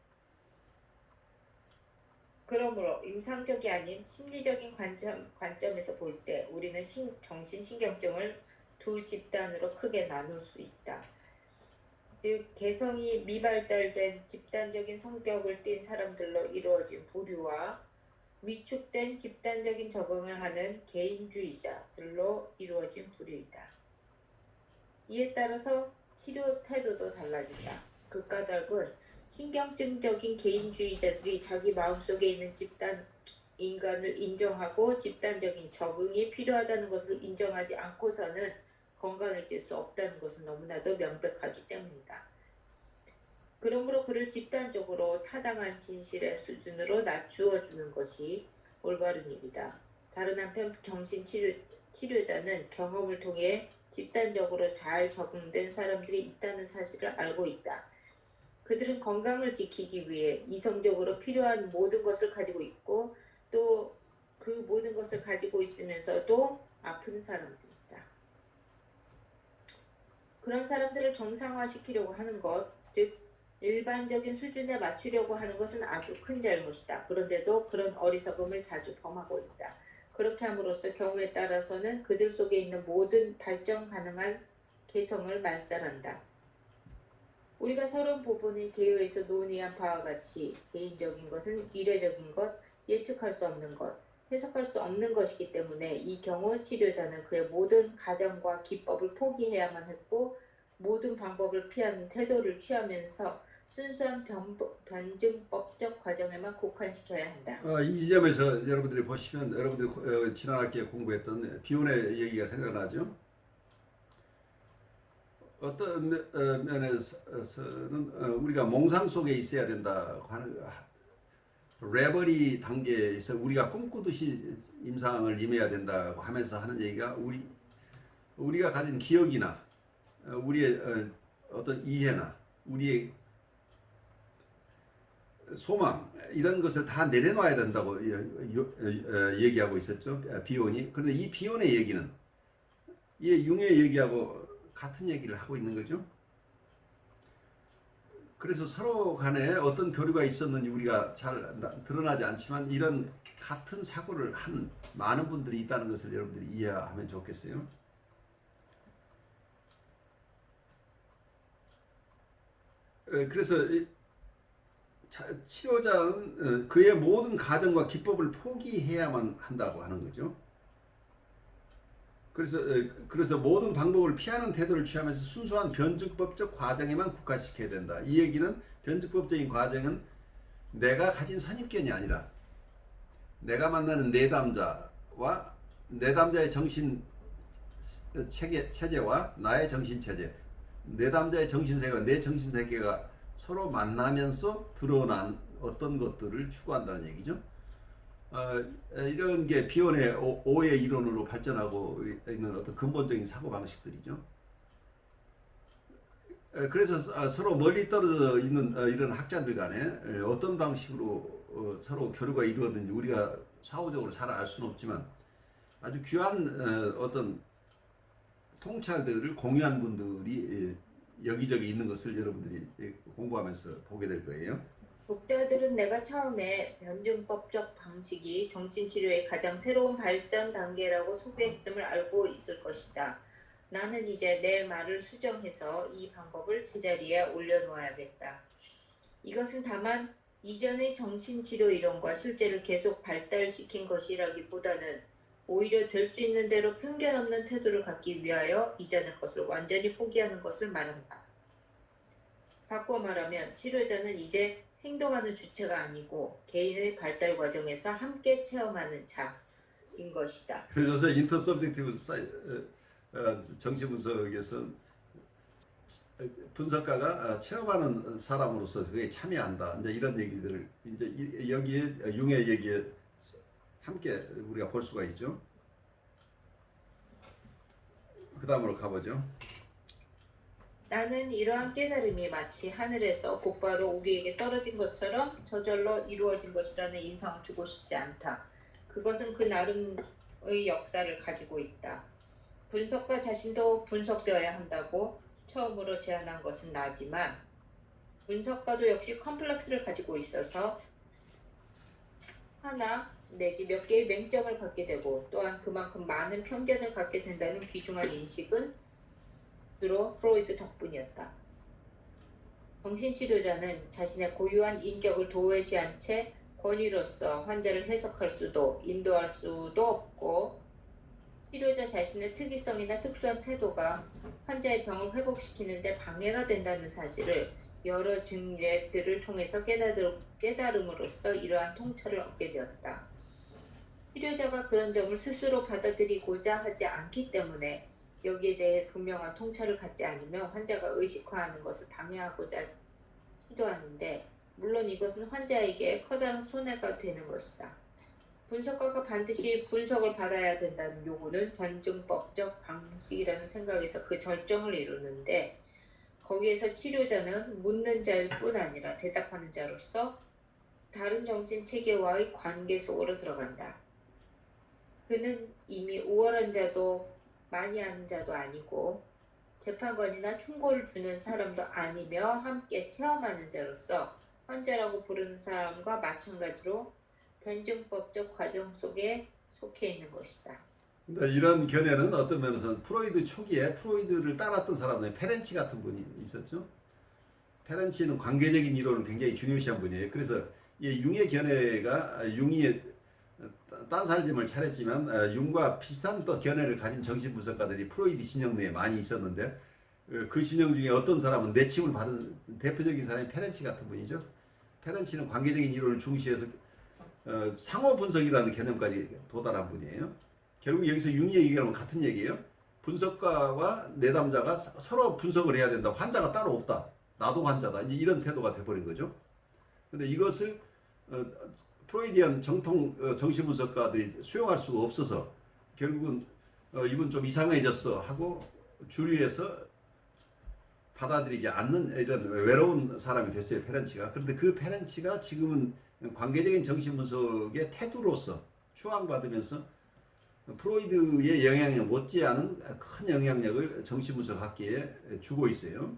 [SPEAKER 2] 그러므로 임상적이 아닌 심리적인 관점에서 볼 때 우리는 정신신경증을 두 집단으로 크게 나눌 수 있다. 즉 개성이 미발달된 집단적인 성격을 띤 사람들로 이루어진 부류와 위축된 집단적인 적응을 하는 개인주의자들로 이루어진 부류이다. 이에 따라서 치료 태도도 달라진다. 그 까닭은 신경증적인 개인주의자들이 자기 마음속에 있는 집단 인간을 인정하고 집단적인 적응이 필요하다는 것을 인정하지 않고서는 건강해질 수 없다는 것은 너무나도 명백하기 때문이다. 그러므로 그를 집단적으로 타당한 진실의 수준으로 낮추어 주는 것이 올바른 일이다. 다른 한편 정신치료자는 경험을 통해 집단적으로 잘 적응된 사람들이 있다는 사실을 알고 있다. 그들은 건강을 지키기 위해 이성적으로 필요한 모든 것을 가지고 있고 또 그 모든 것을 가지고 있으면서도 아픈 사람들이다. 그런 사람들을 정상화시키려고 하는 것, 즉 일반적인 수준에 맞추려고 하는 것은 아주 큰 잘못이다. 그런데도 그런 어리석음을 자주 범하고 있다. 그렇게 함으로써 경우에 따라서는 그들 속에 있는 모든 발전 가능한 개성을 말살한다. 우리가 서론 부분의 개요에서 논의한 바와 같이 개인적인 것은 이례적인 것, 예측할 수 없는 것, 해석할 수 없는 것이기 때문에 이 경우 치료자는 그의 모든 가정과 기법을 포기해야만 했고 모든 방법을 피하는 태도를 취하면서 순수한 변증법적 과정에만 국한시켜야 한다.
[SPEAKER 1] 이 지점에서 여러분들이 보시면 여러분들이 지난 학기에 공부했던 비운의 얘기가 생각나죠. 어떤 면에서는 우리가 몽상 속에 있어야 된다고 하는 레버리 단계에서 우리가 꿈꾸듯이 임상을 임해야 된다고 하면서 하는 얘기가 우리가 가진 기억이나 우리의 어떤 이해나 우리의 소망 이런 것을 다 내려놔야 된다고 얘기하고 있었죠. 비혼이. 그런데 이 비혼의 얘기는 이 융의 얘기하고 같은 얘기를 하고 있는 거죠. 그래서 서로 간에 어떤 교류가 있었는지 우리가 잘 드러나지 않지만 이런 같은 사고를 한 많은 분들이 있다는 것을 여러분들이 이해하면 좋겠어요. 그래서 치료자는 그의 모든 가정과 기법을 포기해야만 한다고 하는 거죠. 그래서 모든 방법을 피하는 태도를 취하면서 순수한 변증법적 과정에만 국한시켜야 된다. 이 얘기는 변증법적인 과정은 내가 가진 선입견이 아니라 내가 만나는 내담자와 내담자의 정신 체제와 나의 정신 체제, 내담자의 정신세계와 내 정신세계가 서로 만나면서 드러난 어떤 것들을 추구한다는 얘기죠. 이런 게 비혼의 오해 이론으로 발전하고 있는 어떤 근본적인 사고 방식들이죠. 그래서 서로 멀리 떨어져 있는 이런 학자들 간에 어떤 방식으로 서로 교류가 이루어든지 우리가 사후적으로 잘 알 수는 없지만 아주 귀한 어떤 통찰들을 공유한 분들이 여기저기 있는 것을 여러분들이 공부하면서 보게 될 거예요.
[SPEAKER 2] 독자들은 내가 처음에 변증법적 방식이 정신치료의 가장 새로운 발전 단계라고 소개했음을 알고 있을 것이다. 나는 이제 내 말을 수정해서 이 방법을 제자리에 올려놓아야겠다. 이것은 다만 이전의 정신치료 이론과 실제를 계속 발달시킨 것이라기보다는 오히려 될 수 있는 대로 편견 없는 태도를 갖기 위하여 이전의 것을 완전히 포기하는 것을 말한다. 바꿔 말하면 치료자는 이제 행동하는 주체가 아니고 개인의 발달 과정에서 함께 체험하는 자인 것이다.
[SPEAKER 1] 그래서 인터서브젝티브 정신분석에서 분석가가 체험하는 사람으로서 그에 참여한다. 이제 이런 얘기들을 이제 여기에 융의 얘기에 함께 우리가 볼 수가 있죠. 그 다음으로 가보죠.
[SPEAKER 2] 나는 이러한 깨달음이 마치 하늘에서 곧바로 우리에게 떨어진 것처럼 저절로 이루어진 것이라는 인상을 주고 싶지 않다. 그것은 그 나름의 역사를 가지고 있다. 분석가 자신도 분석되어야 한다고 처음으로 제안한 것은 나지만 분석가도 역시 컴플렉스를 가지고 있어서 하나 내지 몇 개의 맹점을 갖게 되고 또한 그만큼 많은 편견을 갖게 된다는 귀중한 인식은 주로 프로이드 덕분이었다. 정신치료자는 자신의 고유한 인격을 도외시한 채 권위로서 환자를 해석할 수도 인도할 수도 없고 치료자 자신의 특이성이나 특수한 태도가 환자의 병을 회복시키는 데 방해가 된다는 사실을 여러 증례들을 통해서 깨달음으로써 이러한 통찰을 얻게 되었다. 치료자가 그런 점을 스스로 받아들이고자 하지 않기 때문에 여기에 대해 분명한 통찰을 갖지 않으면 환자가 의식화하는 것을 방해하고자 시도하는데 물론 이것은 환자에게 커다란 손해가 되는 것이다. 분석가가 반드시 분석을 받아야 된다는 요구는 변증법적 방식이라는 생각에서 그 절정을 이루는데 거기에서 치료자는 묻는 자일 뿐 아니라 대답하는 자로서 다른 정신체계와의 관계 속으로 들어간다. 그는 이미 우월한 자도 많이 아는 자도 아니고 재판관이나 충고를 주는 사람도 아니며 함께 체험하는 자로서 환자라고 부르는 사람과 마찬가지로 변증법적 과정 속에 속해 있는 것이다.
[SPEAKER 1] 이런 견해는 어떤 면에서는 프로이드 초기에 프로이드를 따랐던 사람들 페렌치 같은 분이 있었죠. 페렌치는 관계적인 이론을 굉장히 중요시한 분이에요. 그래서 이 융의 견해가 융이 딴살짐을 차렸지만 융과 비슷한 또 견해를 가진 정신분석가들이 프로이드 진영 내에 많이 있었는데 그 진영 중에 어떤 사람은 내침을 받은 대표적인 사람이 페렌치 같은 분이죠. 페렌치는 관계적인 이론을 중시해서 상호 분석이라는 개념까지 도달한 분이에요. 결국 여기서 융이 얘기하면 같은 얘기예요. 분석가와 내담자가 서로 분석을 해야 된다. 환자가 따로 없다. 나도 환자다. 이제 이런 태도가 돼버린 거죠. 근데 이것을 프로이디안 정통 정신분석가들이 수용할 수가 없어서 결국은 이분 좀 이상해졌어 하고 주류에서 받아들이지 않는 이런 외로운 사람이 됐어요, 페렌치가. 그런데 그 페렌치가 지금은 관계적인 정신분석의 태도로서 추앙받으면서 프로이드의 영향력 못지않은 큰 영향력을 정신분석학계에 주고 있어요.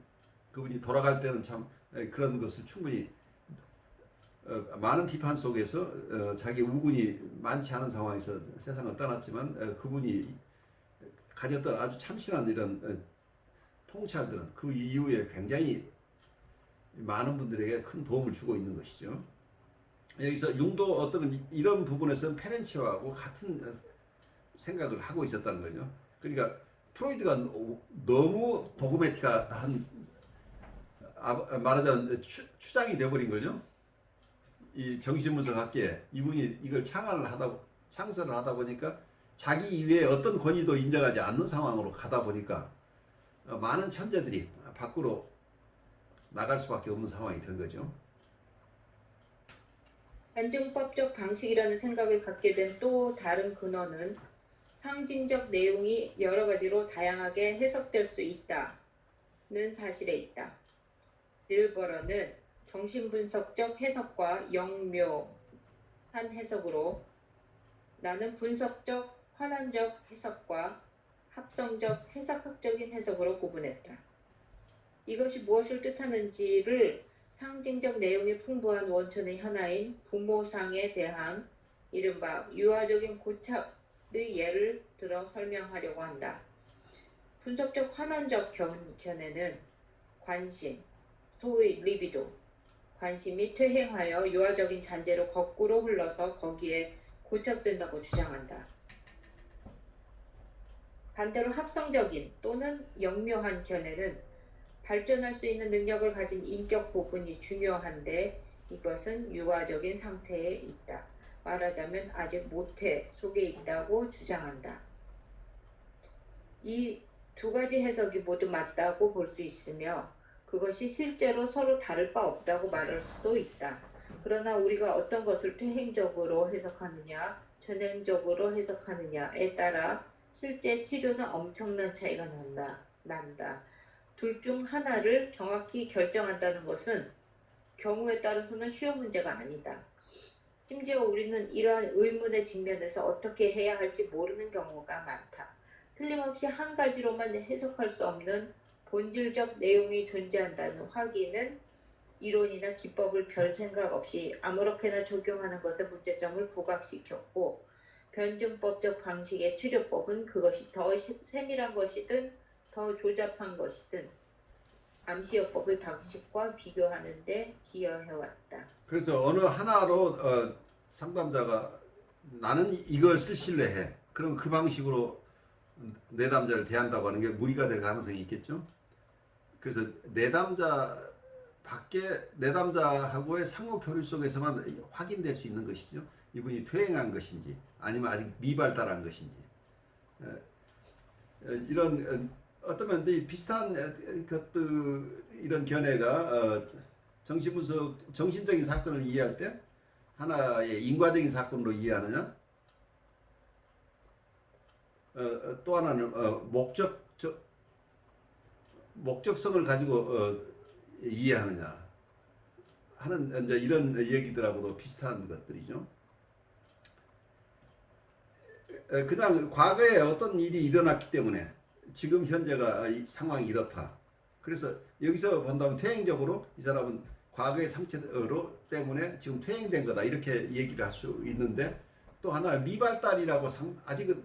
[SPEAKER 1] 그분이 돌아갈 때는 참 그런 것을 충분히 많은 비판 속에서 자기 우군이 많지 않은 상황에서 세상을 떠났지만 그분이 가졌던 아주 참신한 이런 통찰들은 그 이후에 굉장히 많은 분들에게 큰 도움을 주고 있는 것이죠. 여기서 융도 어떤 이런 부분에서는 페렌치하고 같은 생각을 하고 있었다는 거죠. 그러니까 프로이드가 너무 도그매틱한 말하자면 추장이 되어버린 거죠. 이 정신분석학계에 이분이 이걸 창설을 하다 보니까 자기 이외에 어떤 권위도 인정하지 않는 상황으로 가다 보니까 많은 천재들이 밖으로 나갈 수밖에 없는 상황이 된 거죠.
[SPEAKER 2] 변증법적 방식이라는 생각을 갖게 된 또 다른 근원은 상징적 내용이 여러 가지로 다양하게 해석될 수 있다는 사실에 있다. 딜버러는 정신분석적 해석과 영묘한 해석으로, 나는 분석적, 환원적 해석과 합성적, 해석학적인 해석으로 구분했다. 이것이 무엇을 뜻하는지를 상징적 내용이 풍부한 원천의 하나인 부모상에 대한 이른바 유아적인 고착의 예를 들어 설명하려고 한다. 분석적 환원적 견해는 관심, 소위 리비도, 관심이 퇴행하여 유아적인 잔재로 거꾸로 흘러서 거기에 고착된다고 주장한다. 반대로 합성적인 또는 영묘한 견해는 발전할 수 있는 능력을 가진 인격 부분이 중요한데 이것은 유아적인 상태에 있다. 말하자면 아직 모태 속에 있다고 주장한다. 이 두 가지 해석이 모두 맞다고 볼 수 있으며 그것이 실제로 서로 다를 바 없다고 말할 수도 있다. 그러나 우리가 어떤 것을 퇴행적으로 해석하느냐, 전행적으로 해석하느냐에 따라 실제 치료는 엄청난 차이가 난다. 둘 중 하나를 정확히 결정한다는 것은 경우에 따라서는 쉬운 문제가 아니다. 심지어 우리는 이러한 의문의 직면에서 어떻게 해야 할지 모르는 경우가 많다. 틀림없이 한 가지로만 해석할 수 없는 본질적 내용이 존재한다는 확인은 이론이나 기법을 별 생각 없이 아무렇게나 적용하는 것에 문제점을 부각시켰고, 변증법적 방식의 치료법은 그것이 더 세밀한 것이든 더 조잡한 것이든 암시요법의 방식과 비교하는 데 기여해왔다.
[SPEAKER 1] 그래서 어느 하나로 상담자가 나는 이걸 쓸실래. 그럼 그 방식으로 내담자를 대한다고 하는 게 무리가 될 가능성이 있겠죠. 그래서 내담자하고의 상호 교류 속에서만 확인될 수 있는 것이죠. 이분이 퇴행한 것인지 아니면 아직 미발달한 것인지. 이런 어쩌면 비슷한 것들, 이런 견해가 정신적인 사건을 이해할 때 하나의 인과적인 사건으로 이해하느냐, 또 하나는 목적성을 가지고 이해하느냐 하는 이제 이런 얘기들하고도 비슷한 것들이죠. 그냥 과거에 어떤 일이 일어났기 때문에 지금 현재가 이 상황이 이렇다. 그래서 여기서 본다면 퇴행적으로 이 사람은 과거의 상처로 때문에 지금 퇴행된 거다 이렇게 얘기를 할 수 있는데, 또 하나 미발달이라고 아직은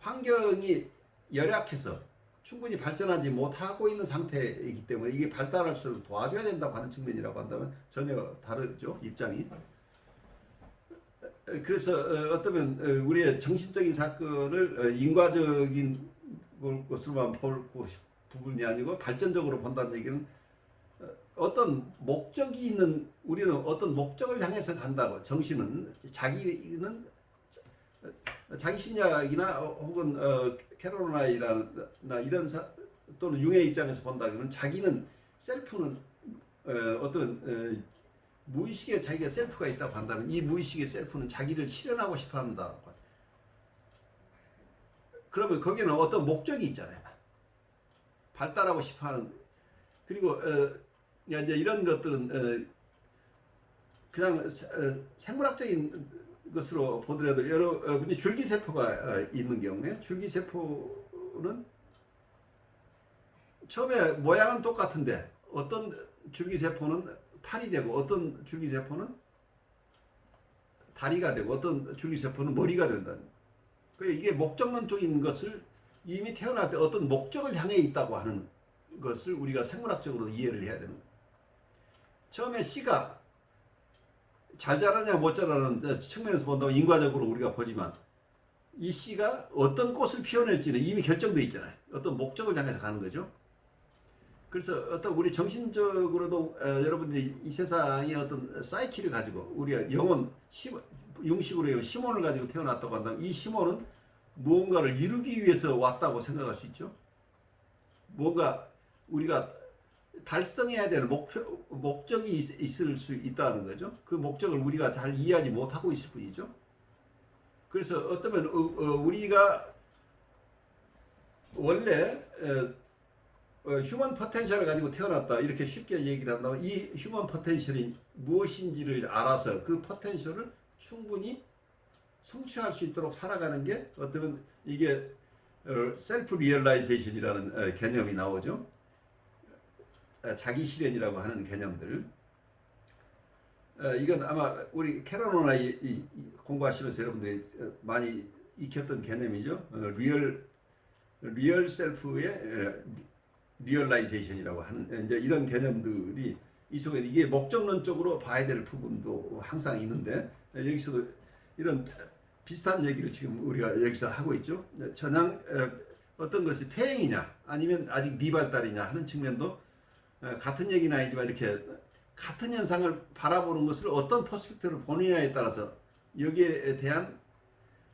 [SPEAKER 1] 환경이 열약해서 충분히 발전하지 못하고 있는 상태이기 때문에 이게 발달할 수 도와줘야 된다고 하는 측면이라고 한다면 전혀 다르죠, 입장이. 그래서 어쩌면 우리의 정신적인 사건을 인과적인 것으로만 볼 부분이 아니고 발전적으로 본다는 얘기는 어떤 목적이 있는, 우리는 어떤 목적을 향해서 간다고. 정신은 자기는 자기 심리학이나 혹은 캐롤라이나 이런 또는 융의 입장에서 본다면 자기는 셀프는 어떤 무의식에 자기가 셀프가 있다고 한다면 이 무의식의 셀프는 자기를 실현하고 싶어 한다. 그러면 거기는 어떤 목적이 있잖아요. 발달하고 싶어 하는. 그리고 이제 이런 것들은 그냥 생물학적인 것으로 보더라도 여러분이 줄기세포가 있는 경우에 줄기세포는 처음에 모양은 똑같은데 어떤 줄기세포는 팔이 되고 어떤 줄기세포는 다리가 되고 어떤 줄기세포는 머리가 된다. 그러니까 이게 목적론적인 것을 이미 태어날 때 어떤 목적을 향해 있다고 하는 것을 우리가 생물학적으로 이해를 해야 되는 거예요. 처음에 씨가 잘 자라냐 못 자라는 측면에서 본다면 인과적으로 우리가 보지만 이 씨가 어떤 꽃을 피워낼지는 이미 결정되어 있잖아요. 어떤 목적을 향해서 가는 거죠. 그래서 어떤 우리 정신적으로도 여러분들이 이 세상에 어떤 사이키를 가지고 우리가 영혼, 융식으로 시몬을 가지고 태어났다고 한다면 이 시몬은 무언가를 이루기 위해서 왔다고 생각할 수 있죠. 뭔가 우리가 달성해야 될 목적이 있을 수 있다는 거죠. 그 목적을 우리가 잘 이해하지 못하고 있을 뿐이죠. 그래서 어쩌면 우리가 원래 휴먼 포텐셜을 가지고 태어났다 이렇게 쉽게 얘기를 한다면 이 휴먼 포텐셜이 무엇인지를 알아서 그 포텐셜을 충분히 성취할 수 있도록 살아가는 게 어쩌면 이게 셀프 리얼라이제이션이라는 개념이 나오죠. 자기 실현이라고 하는 개념들. 이건 아마 우리 캐러노나 공부하시면서 여러분들이 많이 익혔던 개념이죠. 리얼 셀프의 리얼라이제이션이라고 하는 이제 이런 개념들이 이 속에 이게 목적론적으로 봐야 될 부분도 항상 있는데 여기서도 이런 비슷한 얘기를 지금 우리가 여기서 하고 있죠. 전향 어떤 것이 퇴행이냐 아니면 아직 미발달이냐 하는 측면도 같은 얘기는 아니지만 이렇게 같은 현상을 바라보는 것을 어떤 퍼스펙티브로 보느냐에 따라서 여기에 대한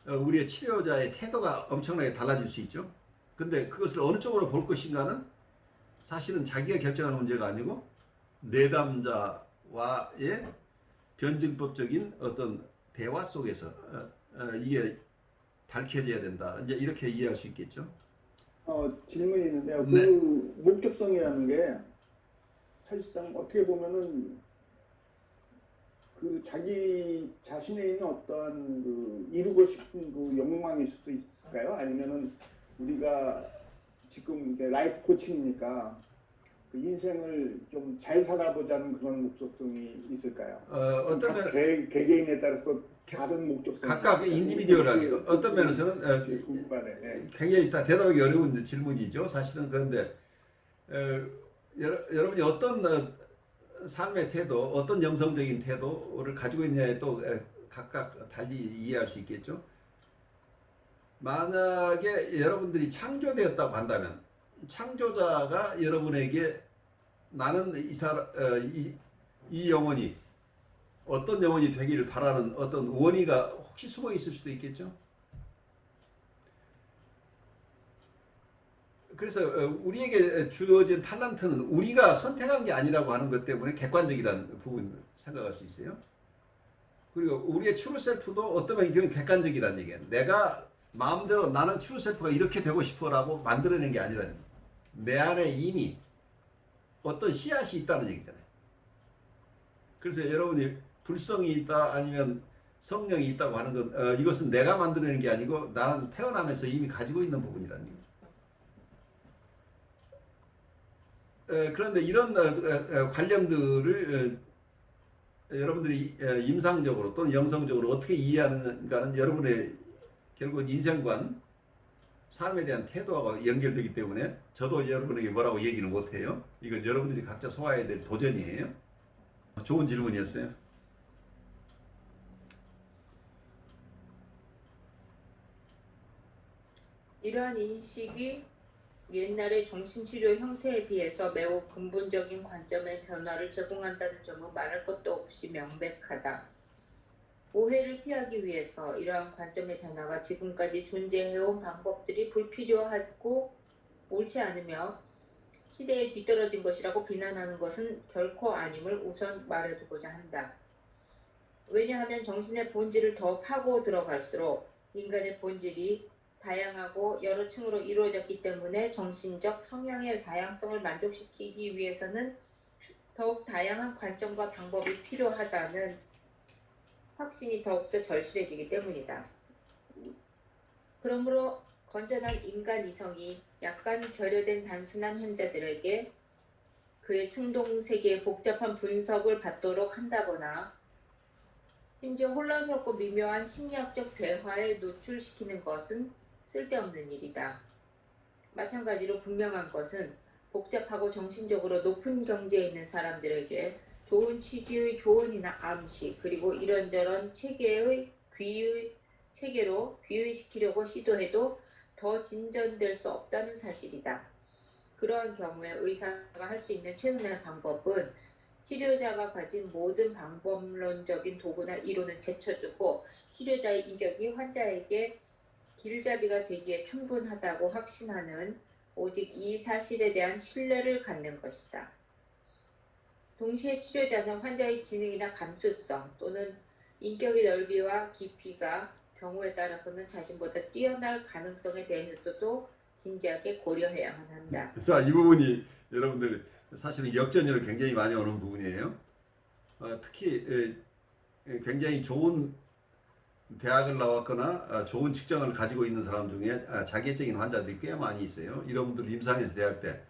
[SPEAKER 1] 우리의 치료자의 태도가 엄청나게 달라질 수 있죠. 근데 그것을 어느 쪽으로 볼 것인가는 사실은 자기가 결정하는 문제가 아니고 내담자와의 변증법적인 어떤 대화 속에서 이게 밝혀져야 된다. 이제 이렇게 이해할 수 있겠죠.
[SPEAKER 4] 질문이 있는데요.
[SPEAKER 1] 네.
[SPEAKER 4] 그 목적성이라는 게 사실상 어떻게 보면은 그 자기 자신에 있는 어떠한 그 이루고 싶은 그 욕망일 수도 있을까요? 아니면은 우리가 지금 이제 라이프 코칭이니까 그 인생을 좀 잘 살아보자는 그런 목적성이 있을까요?
[SPEAKER 1] 어떤 면
[SPEAKER 4] 개개인에 따라서 다른 목적성
[SPEAKER 1] 각각 인디비듀얼하게 어떤 면에서는
[SPEAKER 4] 궁금하네.
[SPEAKER 1] 굉장히 다 대답하기 어려운 질문이죠. 사실은 그런데 여러분이 어떤 삶의 태도, 어떤 영성적인 태도를 가지고 있느냐에 또 각각 달리 이해할 수 있겠죠. 만약에 여러분들이 창조되었다고 한다면 창조자가 여러분에게 나는 이 영혼이 어떤 영혼이 되기를 바라는 어떤 원의가 혹시 숨어 있을 수도 있겠죠. 그래서 우리에게 주어진 탤런트는 우리가 선택한 게 아니라고 하는 것 때문에 객관적이라는 부분을 생각할 수 있어요. 그리고 우리의 트루 셀프도 어떤 이건 객관적이라는 얘기예요. 내가 마음대로 나는 트루 셀프가 이렇게 되고 싶어라고 만들어낸 게 아니라는 거예요. 내 안에 이미 어떤 씨앗이 있다는 얘기잖아요. 그래서 여러분이 불성이 있다 아니면 성령이 있다고 하는 건 이것은 내가 만들어낸 게 아니고 나는 태어나면서 이미 가지고 있는 부분이라는 얘기예요. 그런데 이런 관념들을 여러분들이 임상적으로 또는 영성적으로 어떻게 이해하는가는 여러분의 결국 인생관, 삶에 대한 태도와 연결되기 때문에 저도 여러분에게 뭐라고 얘기는 못해요. 이건 여러분들이 각자 소화해야 될 도전이에요. 좋은 질문이었어요.
[SPEAKER 2] 이러한 인식이 옛날의 정신치료 형태에 비해서 매우 근본적인 관점의 변화를 제공한다는 점은 말할 것도 없이 명백하다. 오해를 피하기 위해서 이러한 관점의 변화가 지금까지 존재해온 방법들이 불필요하고 옳지 않으며 시대에 뒤떨어진 것이라고 비난하는 것은 결코 아님을 우선 말해두고자 한다. 왜냐하면 정신의 본질을 더 파고 들어갈수록 인간의 본질이 다양하고 여러 층으로 이루어졌기 때문에 정신적 성향의 다양성을 만족시키기 위해서는 더욱 다양한 관점과 방법이 필요하다는 확신이 더욱더 절실해지기 때문이다. 그러므로 건전한 인간 이성이 약간 결여된 단순한 현자들에게 그의 충동 세계의 복잡한 분석을 받도록 한다거나 심지어 혼란스럽고 미묘한 심리학적 대화에 노출시키는 것은 쓸데없는 일이다. 마찬가지로 분명한 것은 복잡하고 정신적으로 높은 경지에 있는 사람들에게 좋은 취지의 조언이나 암시 그리고 이런저런 체계로 귀의시키려고 시도해도 더 진전될 수 없다는 사실이다. 그러한 경우에 의사가 할 수 있는 최선의 방법은 치료자가 가진 모든 방법론적인 도구나 이론을 제쳐주고 치료자의 인격이 환자에게 길잡이가 되기에 충분하다고 확신하는 오직 이 사실에 대한 신뢰를 갖는 것이다. 동시에 치료자는 환자의 지능이나 감수성 또는 인격의 넓이와 깊이가 경우에 따라서는 자신보다 뛰어날 가능성에 대해서도 진지하게 고려해야만 한다.
[SPEAKER 1] 자, 이 부분이 여러분들 사실은 역전으로 굉장히 많이 오는 부분이에요. 특히 굉장히 좋은 대학을 나왔거나 좋은 직장을 가지고 있는 사람 중에 자기애적인 환자들이 꽤 많이 있어요. 여러분들 임상에서 대할 때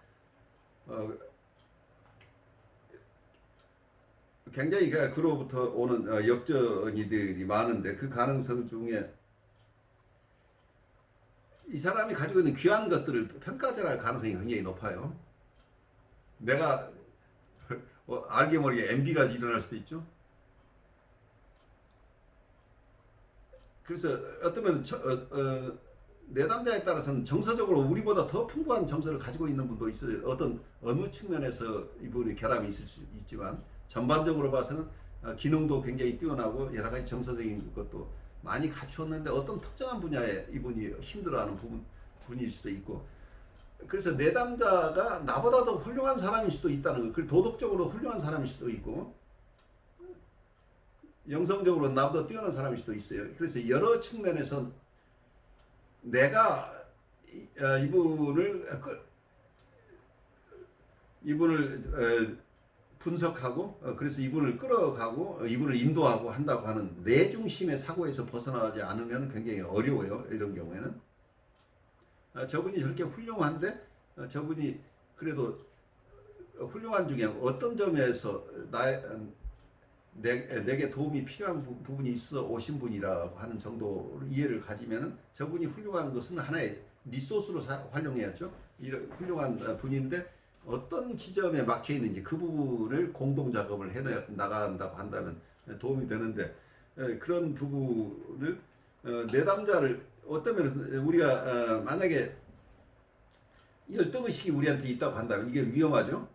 [SPEAKER 1] 굉장히 그로부터 오는 역전이들이 많은데 그 가능성 중에 이 사람이 가지고 있는 귀한 것들을 평가절할 가능성이 굉장히 높아요. 내가 알게 모르게 MB가 일어날 수도 있죠. 그래서 어쩌면 내담자에 따라서는 정서적으로 우리보다 더 풍부한 정서를 가지고 있는 분도 있어요. 어떤 어느 측면에서 이분이 결함이 있을 수 있지만 전반적으로 봐서는 기능도 굉장히 뛰어나고 여러 가지 정서적인 것도 많이 갖추었는데 어떤 특정한 분야에 이분이 힘들어하는 분일 수도 있고, 그래서 내담자가 나보다 더 훌륭한 사람일 수도 있다는 거. 그리고 도덕적으로 훌륭한 사람일 수도 있고 영성적으로 나보다 뛰어난 사람일 수도 있어요. 그래서 여러 측면에서 내가 이분을 분석하고 그래서 이분을 끌어가고 이분을 인도하고 한다고 하는 내 중심의 사고에서 벗어나지 않으면 굉장히 어려워요. 이런 경우에는 저분이 저렇게 훌륭한데 저분이 그래도 훌륭한 중에 어떤 점에서 내게 도움이 필요한 부분이 있어 오신 분이라고 하는 정도로 이해를 가지면 저분이 훌륭한 것은 하나의 리소스로 활용해야죠. 이런 훌륭한 분인데 어떤 지점에 막혀 있는지 그 부분을 공동 작업을 해 나간다고 한다면 도움이 되는데 그런 부분을 내담자를 어떤 면에서 우리가 만약에 열등의식이 우리한테 있다고 한다면 이게 위험하죠.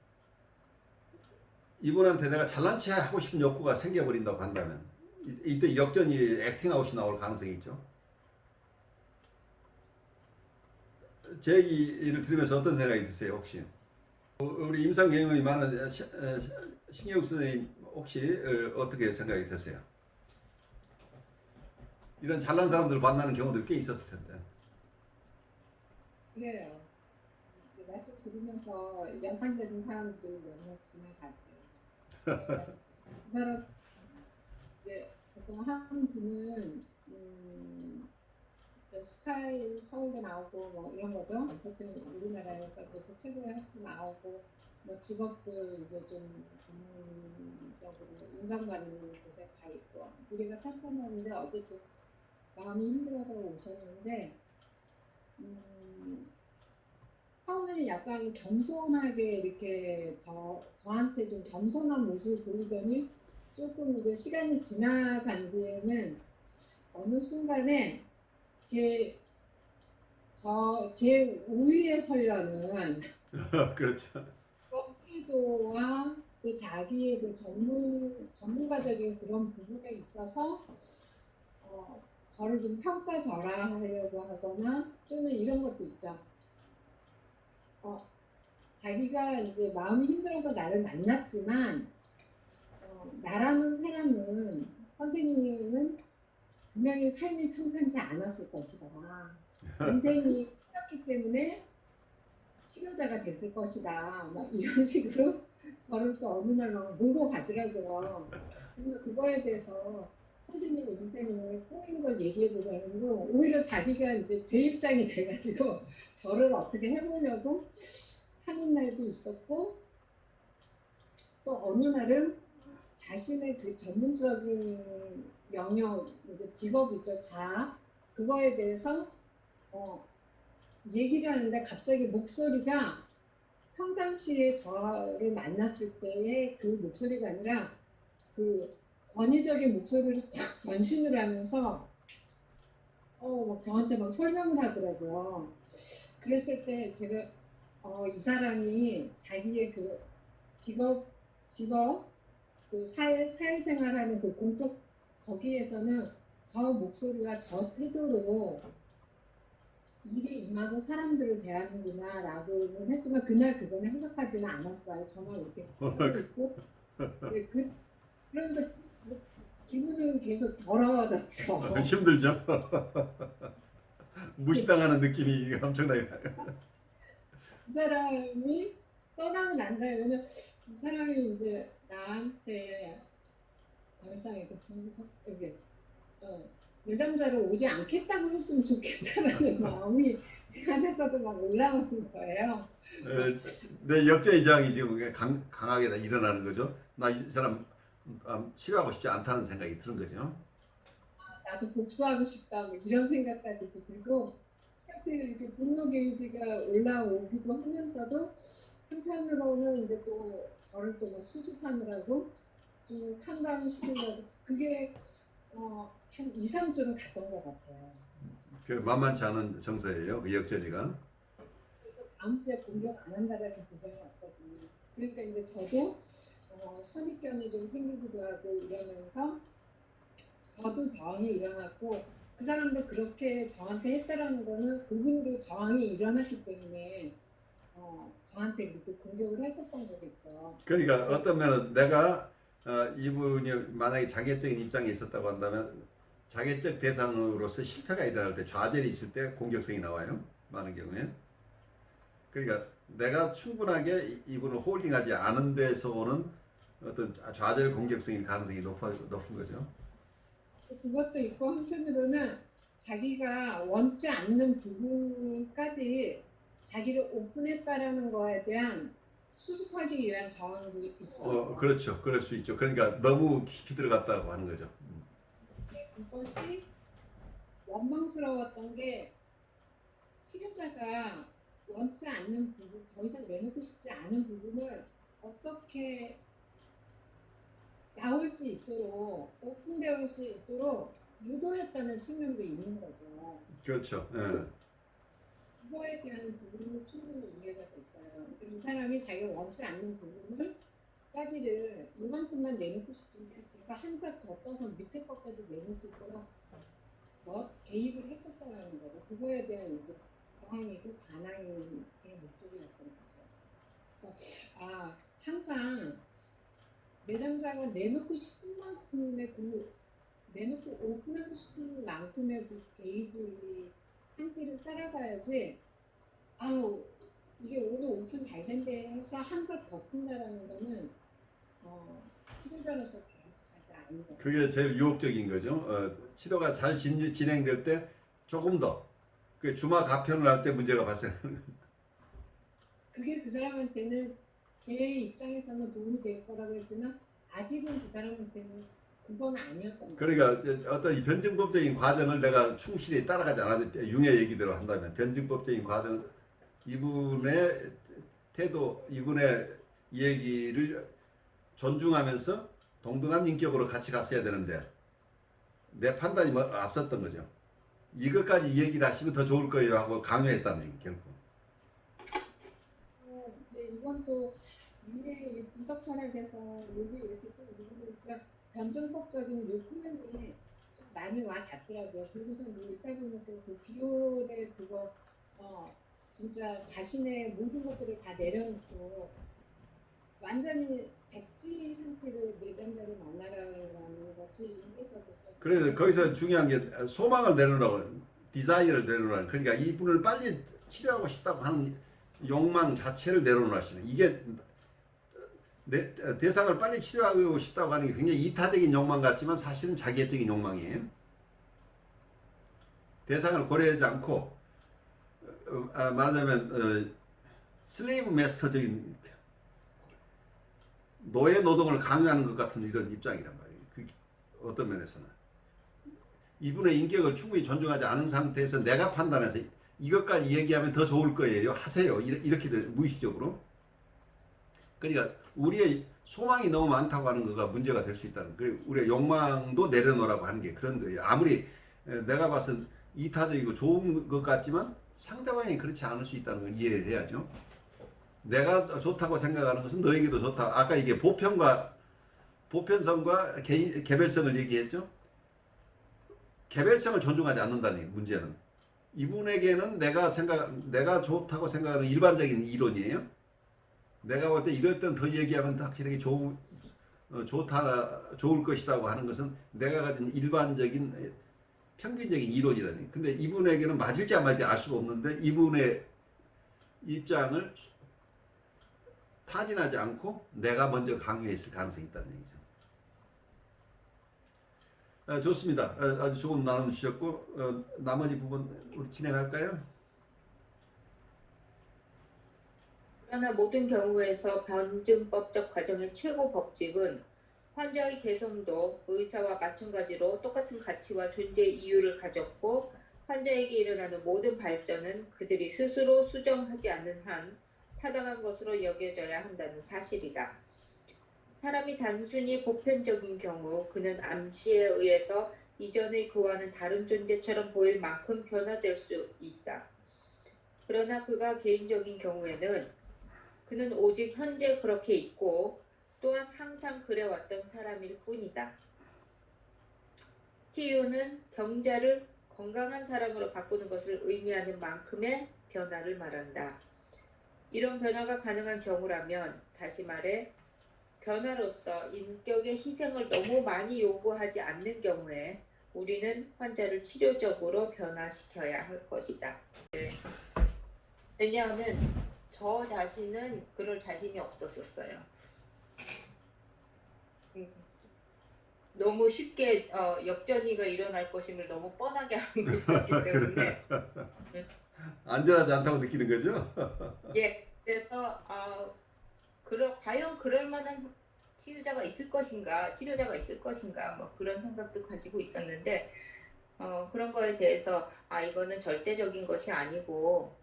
[SPEAKER 1] 이분한테 내가 잘난 체 하고 싶은 욕구가 생겨버린다고 한다면 이때 역전이 액팅아웃이 나올 가능성이 있죠. 제 얘기를 들으면서 어떤 생각이 드세요 혹시? 우리 임상 경험이 많은 신경욱 선생님 혹시 어떻게 생각이 드세요? 이런 잘난 사람들 만나는 경우들 꽤 있었을 텐데.
[SPEAKER 3] 그래요. 말씀 들으면서 연상되는 사람들이 몇몇 지나갔어요. 그 사람 이제 보통 한 분은 스카이 서울대 나오고 뭐 이런 거죠. 어쨌든 우리나라에서 그래서 최고의 학교 나오고 뭐 직업도 이제 좀 전문적으로 인정받는 곳에 가 있고 우리가 탄탄했는데 어쨌든 마음이 힘들어서 오셨는데 처음에는 약간 겸손하게 이렇게 저한테 좀 겸손한 모습을 보이더니 조금 이제 시간이 지나간 뒤에는 어느 순간에 제 우위에 서려는
[SPEAKER 1] 그렇죠.
[SPEAKER 3] 태도와 또 자기의 그 전문가적인 그런 부분에 있어서 저를 좀 평가절하하려고 하거나 또는 이런 것도 있죠. 자기가 이제 마음이 힘들어서 나를 만났지만 나라는 사람은 선생님은 분명히 삶이 평탄치 않았을 것이다. 인생이 틀렸기 때문에 치료자가 됐을 것이다. 막 이런 식으로 저를 또 어느 날 막 몰고 가더라고요. 그래서 그거에 대해서 선생님 인생을 꼬인 걸 얘기해 보자는 거 오히려 자기가 이제 제 입장이 돼가지고 저를 어떻게 해보려고 하는 날도 있었고 또 어느 날은 자신의 그 전문적인 영역, 이제 직업이죠, 자아, 그거에 대해서 얘기를 하는데 갑자기 목소리가 평상시에 저를 만났을 때의 그 목소리가 아니라 그 권위적인 목소리를 딱 변신을 하면서 막 저한테 막 설명을 하더라고요. 그랬을 때 제가 이 사람이 자기의 그 직업 또 사회생활하는 그 공적 거기에서는 저 목소리와 저 태도로 일에 임하는 사람들을 대하는구나 라고는 했지만 그날 그거는 해석하지는 않았어요. 저만 이렇게 하고 있고 네, 그러면서 기분은 계속 더러워졌죠.
[SPEAKER 1] 힘들죠. 무시당하는 느낌이 엄청나게 나요.
[SPEAKER 3] 그 사람이 떠나고 난 다음에 왜냐면 이 사람이 이제 나한테 더 이상 이렇게 이게 내담자로 오지 않겠다고 했으면 좋겠다라는 마음이 제 안에서도 막 올라오는 거예요.
[SPEAKER 1] 내 역전의장이 지금 강하게 일어나는 거죠. 나 이 사람 치료하고 싶지 않다는 생각이 드는 거죠.
[SPEAKER 3] 나도 복수하고 싶다 뭐 이런 생각까지도 들고 하여튼 이렇게 분노 게이지가 올라오기도 하면서도 한편으로는 이제 또 저를 또 뭐 수습하느라고 좀 캄다운 시키려고 그게 한 2, 3주는 갔던 것 같아요.
[SPEAKER 1] 그 만만치 않은 정서예요. 그 역전이가.
[SPEAKER 3] 그래서 다음 주에 공격 안 한다라는 보장이 왔거든요. 그러니까 이제 저도 선입견이 좀 생기기도 하고 이러면서 저도 저항이 일어났고 그 사람도 그렇게 저한테 했다라는 거는 그분도 저항이 일어났기 때문에 저한테 그렇게 공격을 했었던 거겠죠.
[SPEAKER 1] 그러니까 어떤 면은 내가 이분이 만약에 자객적인 입장에 있었다고 한다면 자객적 대상으로서 실패가 일어날 때 좌절이 있을 때 공격성이 나와요. 많은 경우에. 그러니까 내가 충분하게 이분을 홀딩하지 않은 데서 오는 어떤 좌절 공격성의 가능성이 높은 거죠.
[SPEAKER 3] 그것도 있고 한편으로는 자기가 원치 않는 부분까지 자기를 오픈했다라는 거에 대한 수습하기 위한 저항도 있어요.
[SPEAKER 1] 그렇죠. 그럴 수 있죠. 그러니까 너무 깊이 들어갔다고 하는 거죠.
[SPEAKER 3] 네, 그것이 원망스러웠던 게 치료자가 원치 않는 부분, 더 이상 내놓고 싶지 않은 부분을 어떻게 나올 수 있도록 오픈되어 수 있도록 유도했다는 측면도 있는 거죠.
[SPEAKER 1] 그렇죠. 예.
[SPEAKER 3] 그거에 대한 부분은 충분히 이해가 됐어요. 그러니까 이 사람이 자기가 원치 않는 부분을 까지를 이만큼만 내놓고 싶은데 제가 한 살 더 떠서 밑에 것까지 내놓을 수 있도록 개입을 했었다는 거죠. 그거에 대한 이제 저항이고 반항의 목소리였던 거죠. 그러니까 항상 내담자가 내놓고 싶은 만큼의 내놓고 오픈하고 싶은 만큼의 그 게이지 상태를 따라가야지 이게 오늘 오픈 잘 된대 해서 항상 버틴다라는 거는 치료자로서 바람직하지 않은 거예요.
[SPEAKER 1] 그게 제일 유혹적인 거죠. 치료가 잘 진행될 때 조금 더 그 주마 가편을 할 때 문제가 발생하는 거죠.
[SPEAKER 3] 그게 그 사람한테는 제 입장에서는 도움이 될 거라고 했지만 아직은 그 사람한테는 그건 아니었던 거예요.
[SPEAKER 1] 그러니까 어떤 이 변증법적인 과정을 내가 충실히 따라가지 않아도 융의 얘기대로 한다면 변증법적인 과정 이분의 태도 이분의 얘기를 존중하면서 동등한 인격으로 같이 갔어야 되는데 내 판단이 앞섰던 거죠. 이것까지 얘기를 하시면 더 좋을 거예요 하고 강요했다는 얘기 결국.
[SPEAKER 3] 이제 이건 또 미래 분석 철학에서 여기 이렇게 또 우리가 변증법적인 요 표현이 좀 많이 와 닿더라고요. 그리고서 뭐 읽다 보니까 그 비올의 그거 진짜 자신의 모든 것들을 다 내려놓고 완전히 백지 상태로 내담자를 만나라는 것이 여기서도 좀
[SPEAKER 1] 그래서 거기서 중요한 게 소망을 내놓으라고, 디자이어를 내놓으라는, 그러니까 이분을 빨리 치료하고 싶다고 하는 욕망 자체를 내려놓으시는, 이게 대상을 빨리 치료하고 싶다고 하는 게 굉장히 이타적인 욕망 같지만 사실은 자기애적인 욕망이에요. 대상을 고려하지 않고 말하자면 슬레이브 마스터적인 노예 노동을 강요하는 것 같은 이런 입장이란 말이에요. 어떤 면에서는 이분의 인격을 충분히 존중하지 않은 상태에서 내가 판단해서 이것까지 얘기하면 더 좋을 거예요, 하세요, 이렇게 무의식적으로. 그러니까 우리의 소망이 너무 많다고 하는 거가 문제가 될 수 있다는, 그리고 우리의 욕망도 내려놓으라고 하는 게 그런 거예요. 아무리 내가 봐선 이타적이고 좋은 것 같지만 상대방이 그렇지 않을 수 있다는 걸 이해를 해야죠. 내가 좋다고 생각하는 것은 너에게도 좋다. 아까 이게 보편성과 개별성을 얘기했죠. 개별성을 존중하지 않는다는 게 문제는. 이분에게는 내가 좋다고 생각하는 일반적인 이론이에요. 내가 볼 때 이럴 땐 더 얘기하면 확실하게 좋을 것이라고 하는 것은 내가 가진 일반적인 평균적인 이론이라니. 근데 이분에게는 맞을지 안 맞을지 알 수가 없는데 이분의 입장을 타진하지 않고 내가 먼저 강요했을 가능성이 있다는 얘기죠. 좋습니다. 아주 좋은 나눔 주셨고 나머지 부분 우리 진행할까요?
[SPEAKER 2] 그러나 모든 경우에서 변증법적 과정의 최고 법칙은 환자의 개성도 의사와 마찬가지로 똑같은 가치와 존재 이유를 가졌고 환자에게 일어나는 모든 발전은 그들이 스스로 수정하지 않는 한 타당한 것으로 여겨져야 한다는 사실이다. 사람이 단순히 보편적인 경우 그는 암시에 의해서 이전의 그와는 다른 존재처럼 보일 만큼 변화될 수 있다. 그러나 그가 개인적인 경우에는 그는 오직 현재 그렇게 있고 또한 항상 그래왔던 사람일 뿐이다. TU는 병자를 건강한 사람으로 바꾸는 것을 의미하는 만큼의 변화를 말한다. 이런 변화가 가능한 경우라면, 다시 말해 변화로서 인격의 희생을 너무 많이 요구하지 않는 경우에 우리는 환자를 치료적으로 변화시켜야 할 것이다. 왜냐하면 저 자신은 그럴 자신이 없었어요. 너무 쉽게 역전이가 일어날 것임을 너무 뻔하게 알고 있었기 때문에
[SPEAKER 1] 안전하지 않다고 느끼는 거죠?
[SPEAKER 2] 예, 그래서 과연 그럴 만한 치료자가 있을 것인가 뭐 그런 생각도 가지고 있었는데 그런 거에 대해서 이거는 절대적인 것이 아니고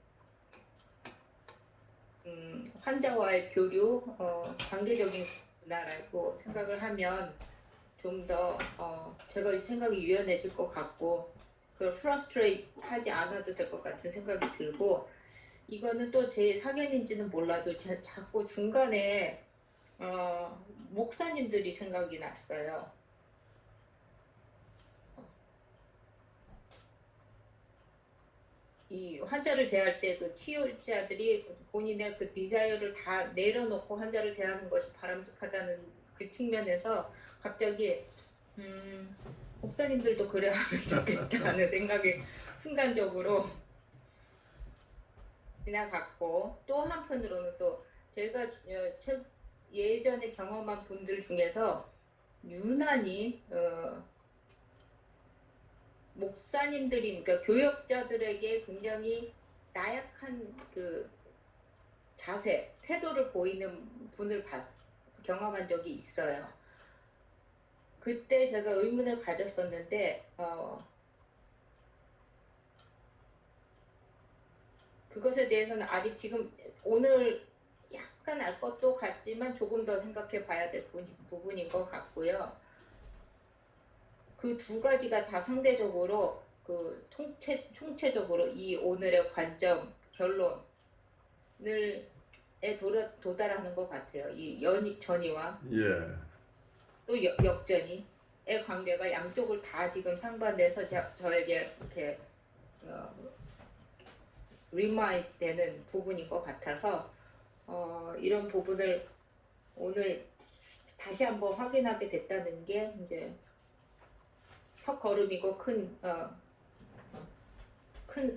[SPEAKER 2] 환자와의 교류 관계적인 구나라고 생각을 하면 좀 더 제가 생각이 유연해질 것 같고 그걸 프러스트레이트 하지 않아도 될 것 같은 생각이 들고, 이거는 또 제 사견인지는 몰라도 자꾸 중간에 목사님들이 생각이 났어요. 이 환자를 대할 때 그 치료자들이 본인의 그 디자이어를 다 내려놓고 환자를 대하는 것이 바람직하다는 그 측면에서 갑자기 목사님들도 그래야 하면 좋겠다는 생각이 순간적으로 지나갔고, 또 한편으로는 또 제가 예전에 경험한 분들 중에서 유난히 목사님들이, 그러니까 교역자들에게 굉장히 나약한 그 자세, 태도를 보이는 분을 경험한 적이 있어요. 그때 제가 의문을 가졌었는데 그것에 대해서는 아직 지금 오늘 약간 알 것도 같지만 조금 더 생각해 봐야 될 부분인 것 같고요. 그 두 가지가 다 상대적으로 그 총체적으로 이 오늘의 관점, 결론을 도달하는 것 같아요. 이 전이와
[SPEAKER 1] 예.
[SPEAKER 2] 또 역전이의 관계가 양쪽을 다 지금 상반돼서 저에게 이렇게 리마인드 되는 부분인 것 같아서 이런 부분을 오늘 다시 한번 확인하게 됐다는 게 이제 첫 걸음이고 큰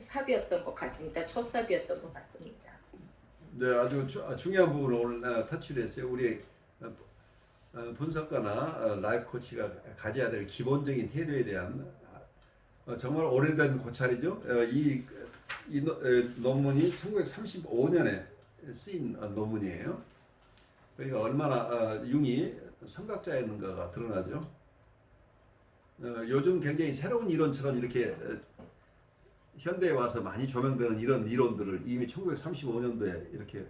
[SPEAKER 2] 삽이었던 것 같습니다. 첫 삽이었던 것 같습니다.
[SPEAKER 1] 네, 아주 중요한 부분을 오늘 터치를 했어요. 우리 분석가나 라이프 코치가 가져야 될 기본적인 태도에 대한 정말 오래된 고찰이죠. 이 논문이 1935년에 쓰인 논문이에요. 그러니까 얼마나 융이 선각자였는가가 드러나죠. 요즘 굉장히 새로운 이론처럼 이렇게 현대에 와서 많이 조명되는 이런 이론들을 이미 1935년도에 이렇게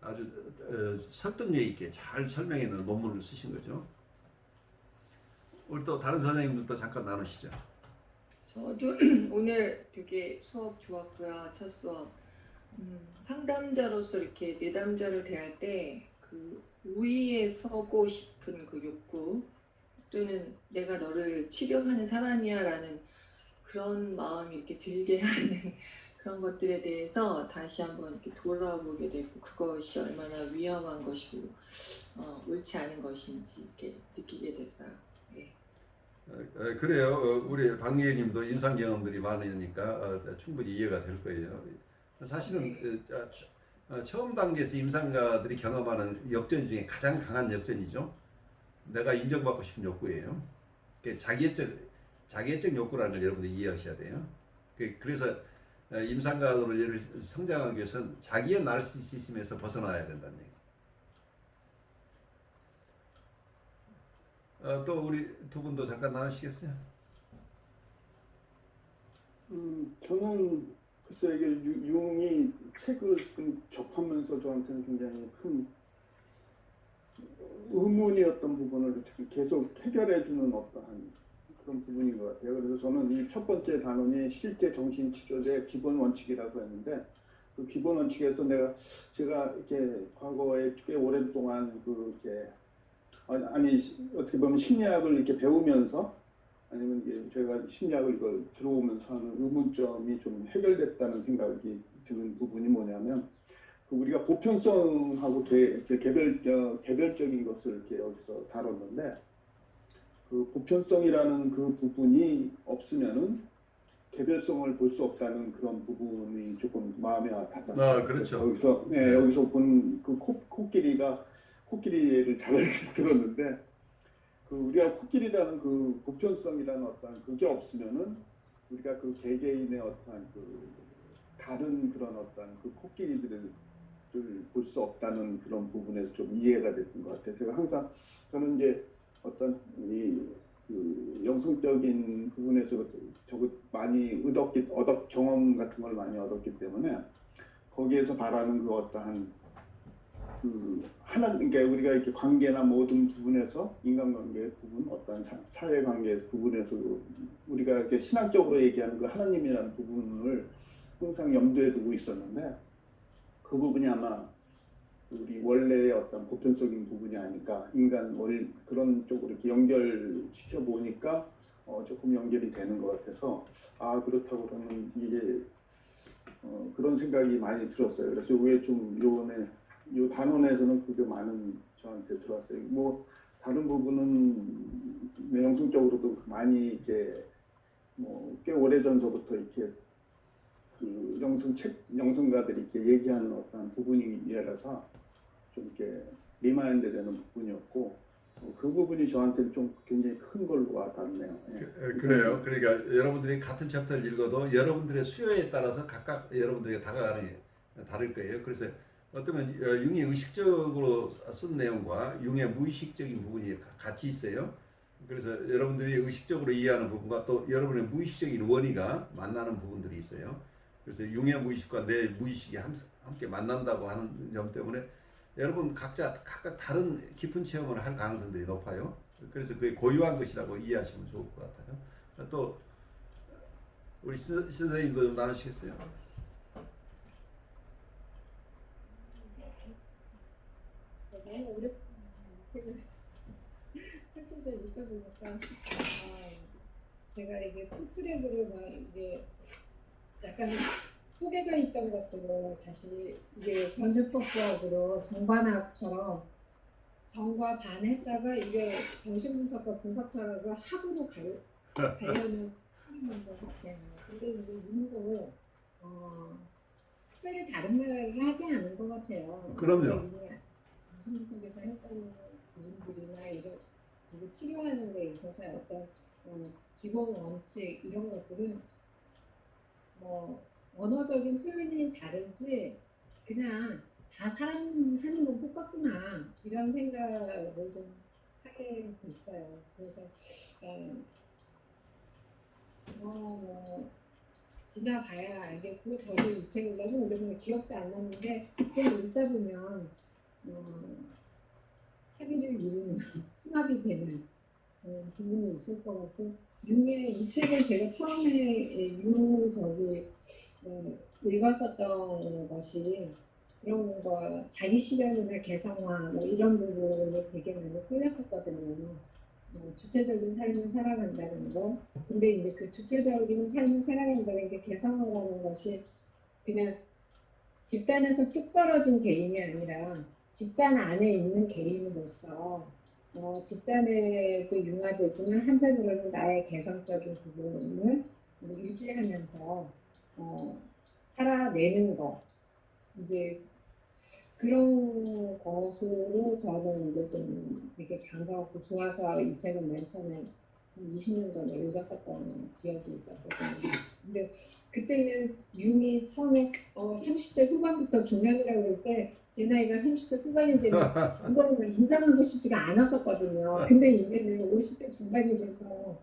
[SPEAKER 1] 아주 설득력 있게 잘 설명해 놓은 논문을 쓰신 거죠. 우리 또 다른 선생님들도 잠깐 나누시죠.
[SPEAKER 5] 저도 오늘 되게 수업 좋았고요. 첫 수업. 상담자로서 이렇게 내담자를 대할 때 그 우위에 서고 싶은 그 욕구 또는 내가 너를 치료하는 사람이야라는 그런 마음이 이렇게 들게 하는 그런 것들에 대해서 다시 한번 이렇게 돌아보게 되고 그것이 얼마나 위험한 것이고 옳지 않은 것인지 이렇게 느끼게 됐어요. 네.
[SPEAKER 1] 그래요. 우리 박미애님도 임상 경험들이 많으니까 충분히 이해가 될 거예요. 사실은 처음 단계에서 임상가들이 경험하는 역전 중에 가장 강한 역전이죠. 내가 인정받고 싶은 욕구예요. 자기애적 욕구라는 걸 여러분들이 이해하셔야 돼요. 그래서 임상가로 성장하기 위해서는 자기의 나르시시즘에서 벗어나야 된다는 얘기. 또 우리 두 분도 잠깐 나누시겠어요?
[SPEAKER 4] 저는 글쎄 이게 융이 책을 지금 접하면서 저한테는 굉장히 큰 의문이었던 부분을 계속 해결해주는 어떠한 그런 부분인 것 같아요. 그래서 저는 이 첫 번째 단원이 실제 정신치료의 기본 원칙이라고 했는데 그 기본 원칙에서 제가 이렇게 과거에 꽤 오랫동안 어떻게 보면 심리학을 이렇게 배우면서 아니면 제가 심리학을 이걸 들어오면서 하는 의문점이 좀 해결됐다는 생각이 드는 부분이 뭐냐면 우리가 보편성하고 개별적인 것을 이렇게 여기서 다뤘는데 그 보편성이라는 그 부분이 없으면은 개별성을 볼 수 없다는 그런 부분이 조금 마음에 와닿았어요.
[SPEAKER 1] 그렇죠.
[SPEAKER 4] 여기서 본 그 코끼리를 잘 들었는데 우리가 코끼리라는 그 보편성이라는 어떤 그게 없으면은 우리가 그 개개인의 어떤 다른 그런 어떤 그 코끼리들을 볼 수 없다는 그런 부분에서 좀 이해가 됐던 것 같아요. 제가 항상 저는 이제 어떤 그 영성적인 부분에서 많이 경험 같은 걸 많이 얻었기 때문에 거기에서 바라는 그 어떠한 그러니까 우리가 이렇게 관계나 모든 부분에서 인간관계 부분, 어떤 사회관계 부분에서 우리가 이렇게 신학적으로 얘기하는 그 하나님이라는 부분을 항상 염두에 두고 있었는데 그 부분이 아마 우리 원래의 어떤 보편적인 부분이 아닐까 그런 쪽으로 이렇게 연결시켜 보니까 조금 연결이 되는 것 같아서 그렇다고 그러면 이게 그런 생각이 많이 들었어요. 그래서 왜 좀 이 단원에서는 그게 많은 저한테 들어왔어요. 뭐 다른 부분은 영성적으로도 많이 이렇게 꽤 오래 전서부터 이렇게 그 영성가들이 이렇게 얘기하는 어떤 부분이라서 좀 이렇게 리마인드 되는 부분이었고 그 부분이 저한테는 좀 굉장히 큰 걸로 와닿네요.
[SPEAKER 1] 그래요. 그러니까 여러분들이 같은 챕터를 읽어도 여러분들의 수요에 따라서 각각 여러분들에게 다가가는 게 다를 거예요. 그래서 어쩌면 융이 의식적으로 쓴 내용과 융의 무의식적인 부분이 같이 있어요. 그래서 여러분들이 의식적으로 이해하는 부분과 또 여러분의 무의식적인 원의가 만나는 부분들이 있어요. 그래서 융의 무의식과 내 무의식이 함께 만난다고 하는 점 때문에 여러분 각각 다른 깊은 체험을 할 가능성들이 높아요. 그래서 그게 고유한 것이라고 이해하시면 좋을 것 같아요. 또 우리 선생님도 좀 나누시겠어요?
[SPEAKER 3] 너무 오래 펼쳐서 읽어보니까 제가 이게 투트랙으로 막 이게 약간 쪼개져 있던 것들을 다시 이게 견주법적으로 정반합처럼 정과 반 했다가 이게 정신분석과 분석철학을 합으로 가려는 하는 것 같아요. 근데 이제 윤도 특별히 다른 말을 하지 않은 것 같아요.
[SPEAKER 1] 그럼요.
[SPEAKER 3] 정신분석에서 했던 부분들이나 이런 그리고 치료하는 데 있어서 어떤 기본 원칙 이런 것들은 뭐 언어적인 표현이 다르지 그냥 다 사람 하는 건 똑같구나 이런 생각을 좀 하게 됐어요. 그래서 뭐 지나봐야 알겠고 저도 이 책을 너무 오래전에 기억도 안 나는데 좀 읽다 보면 합의를 이루는 통합이 되는 부분이 있을 것 같고 융의 이 책을 제가 처음에 융 읽었었던 것이 그런 거 자기 실현이나 개성화 뭐 이런 부분에 되게 많이 끌렸었거든요. 주체적인 삶을 살아간다는 거. 근데 이제 그 주체적인 삶을 살아간다는 게 개성화라는 것이 그냥 집단에서 뚝 떨어진 개인이 아니라 집단 안에 있는 개인으로서 집단에도 융화되지만 한편으로는 나의 개성적인 부분을 유지하면서 살아내는 거 이제 그런 것으로 저는 이제 좀 되게 반가웠고 좋아서 이 책은 맨 처음에 20년 전에 읽었었던 기억이 있었거든요. 근데 그때는 융이 처음에 30대 후반부터 중년이라고 그럴 때 제 나이가 30대 후반이 되면 이거를 인정하고 싶지가 않았었거든요. 근데 이제는 50대 중반이 돼서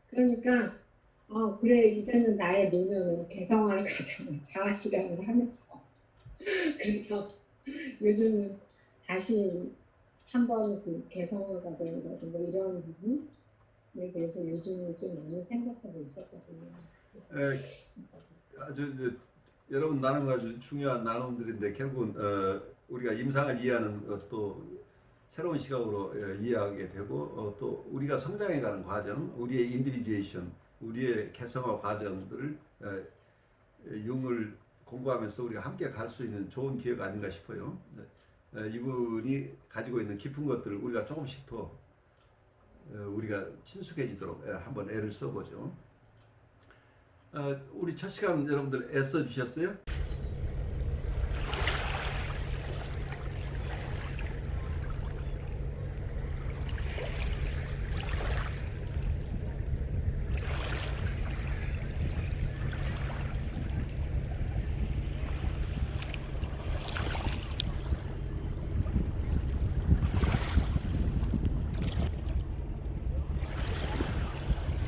[SPEAKER 3] 그러니까 그래 이제는 나의 노년으로 개성화를 가져가 자아 실현을 하면서 그래서 요즘은 다시 한번 그 개성을 가져온다든가 이런 부분에 대해서 요즘은 좀 많이 생각하고 있었거든요.
[SPEAKER 1] 아주 여러분 나눈 아주 중요한 나눔들인데 결국은 우리가 임상을 이해하는 또 새로운 시각으로 이해하게 되고 또 우리가 성장해가는 과정, 우리의 인디비듀에이션, 우리의 개성화 과정들을 융을 공부하면서 우리가 함께 갈 수 있는 좋은 기회가 아닌가 싶어요. 이분이 가지고 있는 깊은 것들을 우리가 조금씩 더 우리가 친숙해지도록 한번 애를 써보죠. 우리 첫 시간 여러분들 애써 주셨어요?